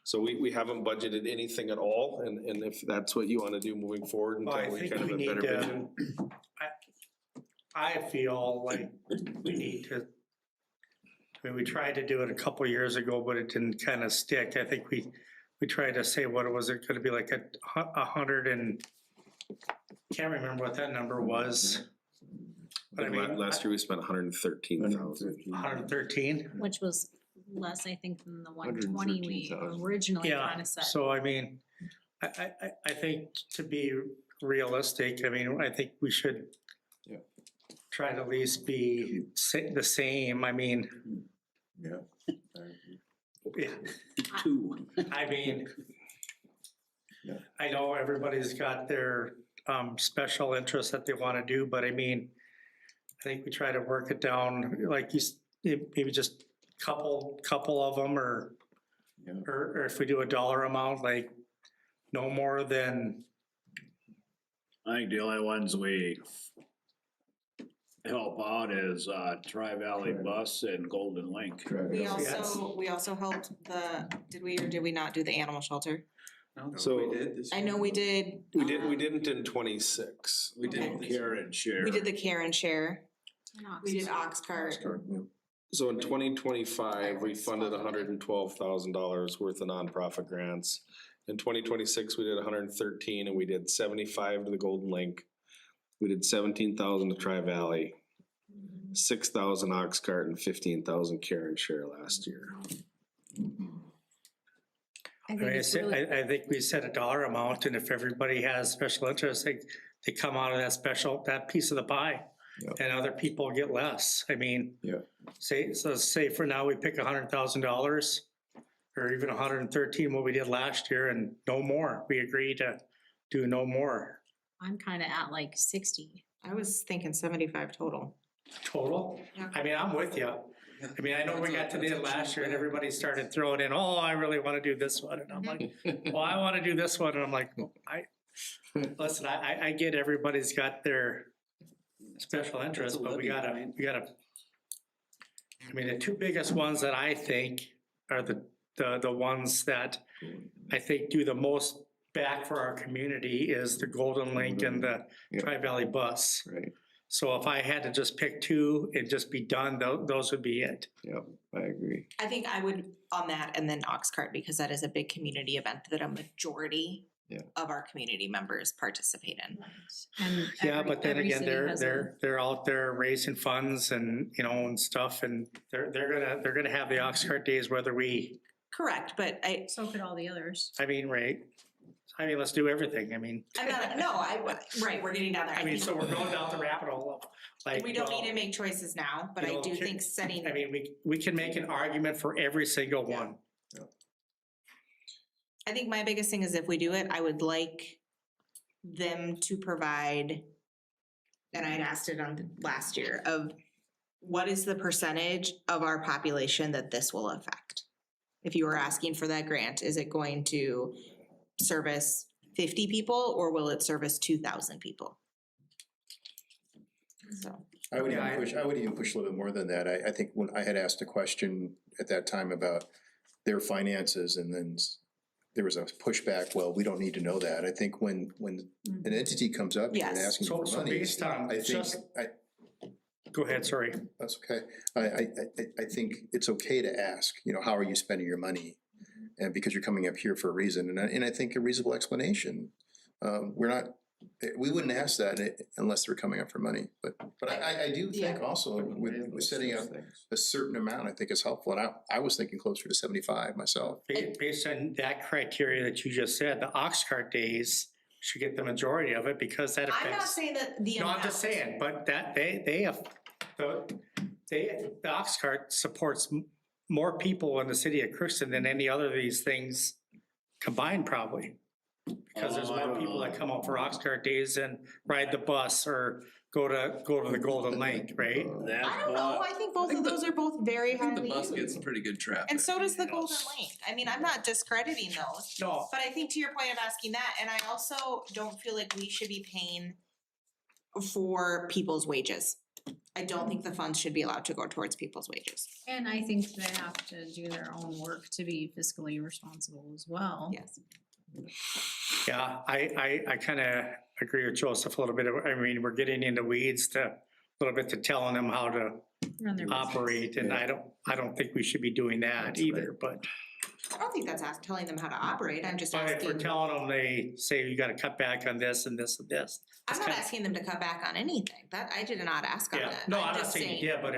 So we haven't budgeted anything at all, and if that's what you want to do moving forward Well, I until we think kind of we a need better to, vision. I feel like we need to, I mean, we tried to do it a couple years ago, but it didn't kind of stick. I think we tried to say, what was it gonna be, like a 100 and, can't remember what that number was. But I mean, Last year we spent 113,000. 113? Which was less, I think, than the 120 we originally Yeah, kind of set. so I mean, I think to be realistic, I mean, I think we should try to at least be the same. I mean, Yeah, Two. I mean, I know everybody's got their special interests that they wanna do, but I mean, I think we try to work it down, like maybe just couple of them, or if we do a dollar amount, like no more than, I think the only ones we help out is Tri-Valley Bus and Golden Link. We also helped did we not do the animal shelter? So I know we did. we didn't in 26. We did. Care and share. We did the care and share. We did ox cart. So in 2025, we funded $112,000 worth of nonprofit grants. In 2026, we did 113, and we did 75 to the Golden Link. We did 17,000 to Tri-Valley, 6,000 ox cart, and 15,000 care and share last year. I think we set a dollar amount, and if everybody has special interest, they come out of that piece of the pie. Yep. And other people get less. I mean, Yeah. say for now, we pick $100,000 or even 113, what we did last year, and no more. We agree to do no more I'm kind of at like 60. I was thinking 75 total. total. Yeah. I mean, I'm with you. I mean, I know we got to the end last year and everybody started throwing in, oh, I really want to do this one. And I'm like, well, I want to do this one. And I'm like, listen, I get everybody's got their special interest, but we gotta, I mean, the two biggest ones that I think are the ones that I think do the most back for our community is the Golden Link and the Tri-Valley Bus. Right, So if I had to just pick two and just be done, those would be it. yep, I agree. I think I would on that and then ox cart because that is a big community event that a majority of our community members participate in. And Yeah, but then every again, city has a- they're out there raising funds and, and stuff, and they're gonna have the ox cart days whether we, Correct, but So could all the others. right? Let's do everything. I'm not, right, we're getting down there. I mean, so we're going down the rabbit hole of, like. We don't well, need to make choices now, but you I know, do ki- think setting. I mean, we can make an argument for every single one. I think my biggest thing is if we do it, I would like them to provide, and I had asked it on last year, of what is the percentage of our population that this will affect? If you were asking for that grant, is it going to service 50 people or will it service 2,000 people? So. I would even push a little bit more than that. I think when I had asked a question at that time about their finances and then there was a pushback, well, we don't need to know that. I think when an entity comes up and Yes. asking So for money, based on I think, just, go ahead, sorry. that's okay. I think it's okay to ask, how are you spending your money? And because you're coming up here for a reason, and I think a reasonable explanation. We wouldn't ask that unless they're coming up for money, but I do think also with setting up a certain amount, I think is helpful, and I was thinking closer to 75 myself. Based on that criteria that you just said, the ox cart days should get the majority of it because that affects. I'm not saying that the No, amount. I'm just saying, but that they have, the ox cart supports more people in the city of Crookston than any other of these things combined probably. Because there's more people that come out for ox cart days and ride the bus or go to the Golden Lake, right? I don't know, I think both of those are both very I think the highly bus used. gets pretty good traffic. And so does the Golden Lake. I mean, I'm not discrediting those. No, But I think to your point of asking that, and I also don't feel like we should be paying for people's wages. I don't think the funds should be allowed to go towards people's wages. And I think they have to do their own work to be fiscally responsible as well. Yes. yeah, I kind of agree with Joseph a little bit. I mean, we're getting into weeds to, a little bit to telling them how to Run their business. operate, and I don't think we should be doing that either, but. I don't think that's telling them how to operate. I'm just But if we're asking, telling them, they say you gotta cut back on this and this and this. I'm it's not kinda- asking them to cut back on anything. That, I did not ask on Yeah, that. no, I'm not just saying you did, but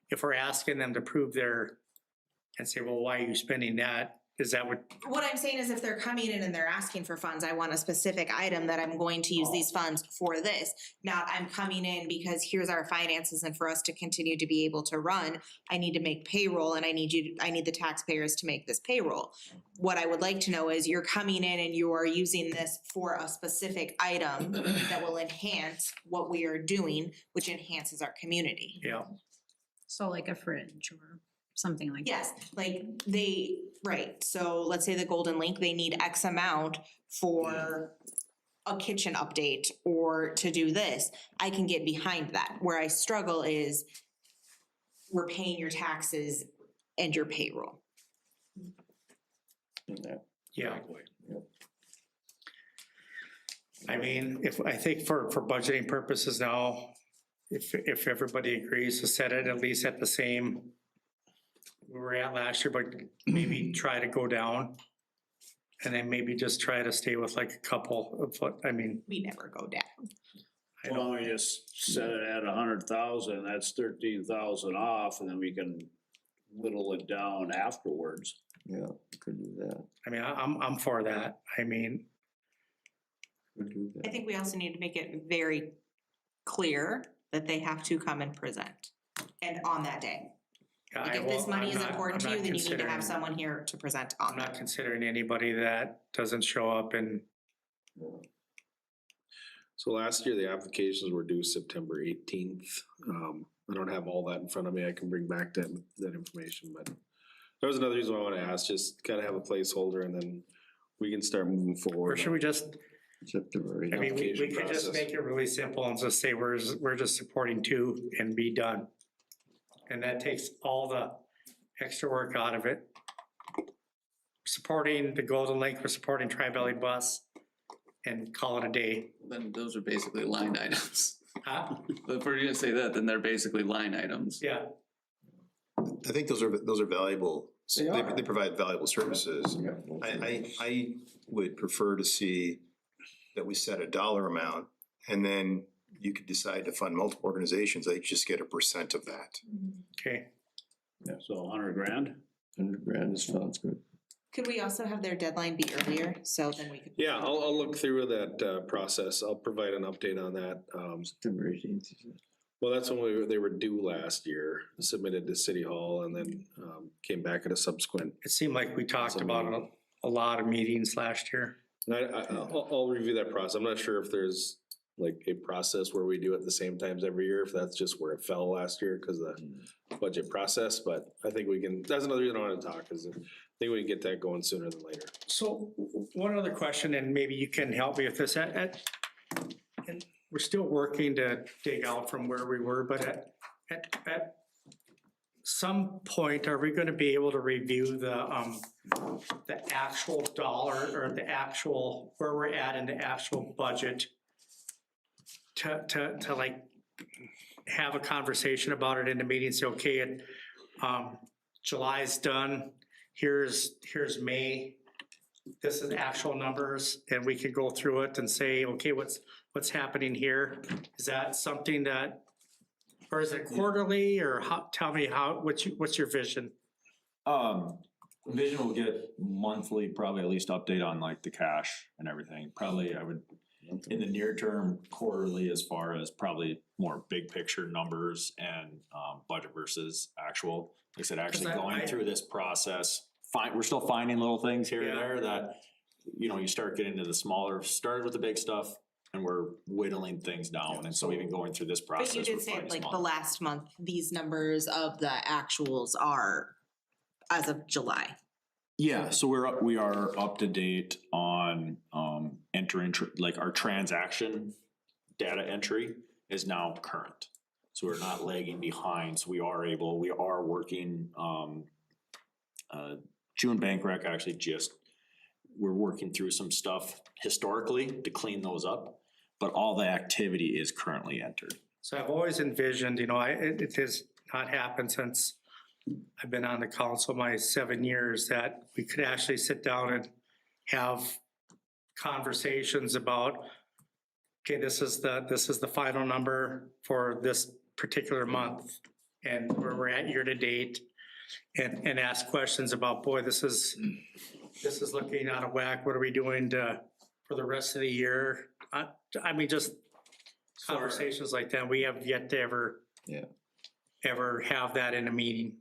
if we're asking them to prove and say, well, why are you spending that? Is that What I'm saying is if they're coming in and they're asking for funds, I want a specific item that I'm going to use these funds for this. Not I'm coming in because here's our finances and for us to continue to be able to run, I need to make payroll and I need the taxpayers to make this payroll. What I would like to know is you're coming in and you are using this for a specific item that will enhance what we are doing, which enhances our community. yeah, So like a fridge or something like that. Yes, like right, so let's say the Golden Link, they need X amount for a kitchen update or to do this, I can get behind that. Where I struggle is we're paying your taxes and your payroll. yeah. I mean, I think for budgeting purposes now, if everybody agrees to set it at least at the same we were at last year, but maybe try to go down. And then maybe just try to stay with like a couple of foot, I mean. We never go down. I Well, don't, we just set it at 100,000, that's 13,000 off, and then we can whittle it down afterwards. Yeah, could do that, I mean, I'm for that. I mean, could do I that. think we also need to make it very clear that they have to come and present. And on that day. Like if this money is important to you, then you need to have someone here to present on I'm not that. considering anybody that doesn't show up and, So last year, the applications were due September 18th. I don't have all that in front of me. I can bring back that information, but there was another reason why I want to ask, just kind of have a placeholder and then we can start moving or forward. should we just, September I mean, we Application could just process. make it really simple and just say we're just supporting two and be done. And that takes all the extra work out of it. Supporting the Golden Lake, we're supporting Tri-Valley Bus and call it a day. Then those are basically line items. Huh? If we're gonna say that, then they're basically line items. Yeah, I think those are valuable, They are. they provide valuable services. I would prefer to see that we set a dollar amount and then you could decide to fund multiple organizations, they just get a % of that. okay. So 100 grand? 100 grand sounds good. Could we also have their deadline be earlier, so then we could? Yeah, I'll look through that process. I'll provide an update on that. September 18th. Well, that's when they were due last year, submitted to City Hall and then came back at a subsequent. It seemed like we talked about a lot of meetings last year. And I'll review that process. I'm not sure if there's like a process where we do it the same times every year, if that's just where it fell last year because of the budget process, but I think we can, that's another reason I want to talk, is I think we can get that going sooner than later. So one other question, and maybe you can help me with this, and we're still working to dig out from where we were, but at some point, are we gonna be able to review the actual dollar or the actual, where we're at in the actual budget? To like have a conversation about it in the meeting, say, okay, July's done, here's May, this is actual numbers, and we can go through it and say, okay, what's happening here? Is that something that, or is it quarterly, or how, tell me what's your vision? Vision will get monthly, probably at least update on like the cash and everything. Probably I would, in the near term, quarterly, as far as probably more big picture numbers and budget versus actual. Like I said, actually going through this process, we're still finding little things here and there that, you know, you start getting into the smaller, started with the big stuff and we're whittling things down. And so even going through this process. But you did we're say finding like small- the last month, these numbers of the actuals are as of July. Yeah, so we are up to date on entering, like our transaction data entry is now current. So we're not lagging behind, so we are working, June Bank Rec actually we're working through some stuff historically to clean those up, but all the activity is currently entered. So I've always envisioned, you know, it has not happened since I've been on the council my 7 years, that we could actually sit down and have conversations about, okay, this is the final number for this particular month and where we're at year to date. and ask questions about, boy, this is looking out of whack. What are we doing for the rest of the year? I mean, just conversations like that. We have yet to ever have that in a meeting.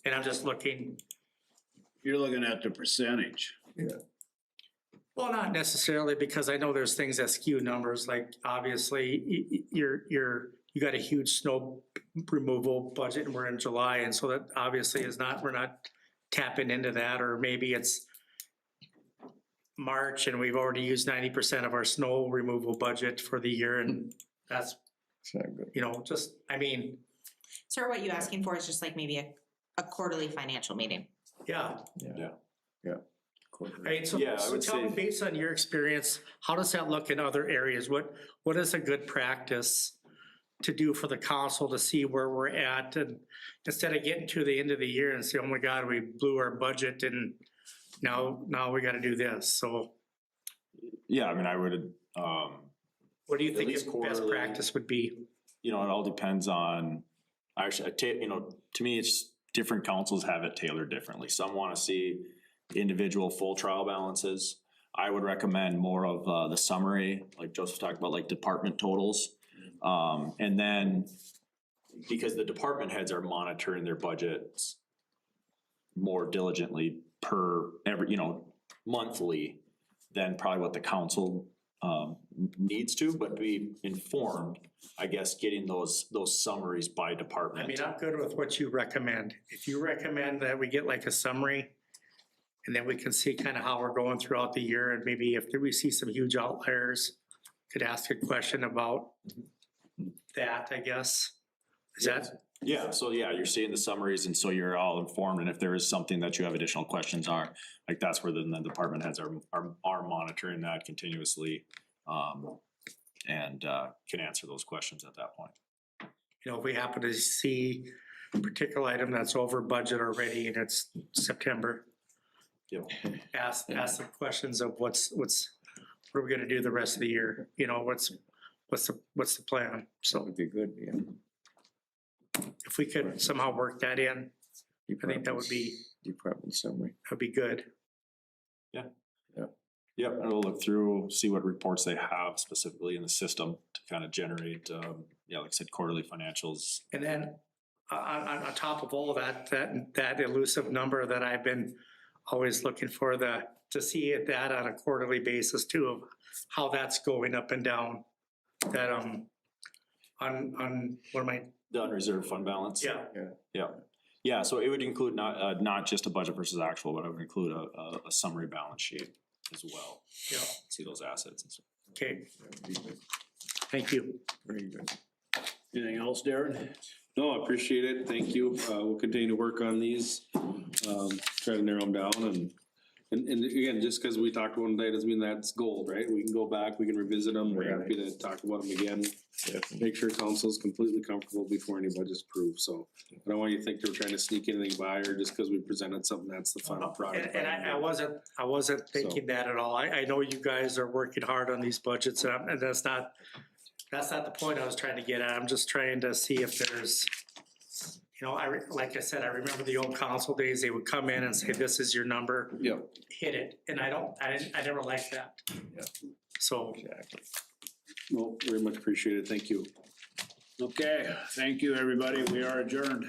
And I'm just looking. You're looking at the percentage. Well, not necessarily, because I know there's things that skew numbers, like obviously you got a huge snow removal budget and we're in July, and so that obviously we're not tapping into that, or maybe it's March and we've already used 90% of our snow removal budget for the year, and that's, you know, just, I mean, So what you asking for is just like maybe a quarterly financial meeting? yeah. I mean, so, Yeah, I so would tell me, say- based on your experience, how does that look in other areas? What is a good practice to do for the council to see where we're at, and instead of getting to the end of the year and say, oh my God, we blew our budget and now we gotta do this, so Yeah, I mean, I would, what do you At think least your best quarterly. practice would be? you know, it all depends on, actually, you know, to me, it's different councils have it tailored differently. Some wanna see individual full trial balances. I would recommend more of the summary, like Joseph talked about, like department totals. And then, because the department heads are monitoring their budgets more diligently every, you know, monthly than probably what the council needs to, but be informed, I guess, getting those summaries by department. I mean, I'm good with what you recommend. If you recommend that we get like a summary, and then we can see kind of how we're going throughout the year, and maybe if we see some huge outliers, could ask a question about that, I guess. Is that, Yeah, so yeah, you're seeing the summaries, and so you're all informed, and if there is something that you have additional questions on, like that's where then the department heads are monitoring that continuously. And can answer those questions at that point. you know, if we happen to see a particular item that's over budget already and it's September, Yep. ask the questions of what are we gonna do the rest of the year? You know, what's the plan? So Would be good, yeah. if we could somehow work that in, I think that would be Department summary. good. Yep, and we'll look through, see what reports they have specifically in the system to kind of generate, like I said, quarterly financials. And then on top of all that elusive number that I've been always looking for, to see that on a quarterly basis too, of how that's going up and down. That on what am I? The unreserved fund balance. Yeah, Yeah, so it would include not just a budget versus actual, but it would include a summary balance sheet as well. yeah, See those assets and stuff. okay. Thank you. Very good. Anything else, Darren? No, I appreciate it. Thank you. We'll continue to work on these, try to narrow them down and again, just because we talked one day doesn't mean that's gold, right? We can go back, we can revisit them. We're happy to talk about them again. Make sure council's completely comfortable before any budget's approved. So I don't want you to think they're trying to sneak anything by, or just because we presented something, that's the final product. And I wasn't thinking that at all. I know you guys are working hard on these budgets, and that's not the point I was trying to get at. I'm just trying to see if there's, you know, like I said, I remember the old council days, they would come in and say, this is your number. Yep. Hit it, and I never liked that. Yeah. So. Exactly. Well, very much appreciated. Thank you. Okay, thank you, everybody. We are adjourned.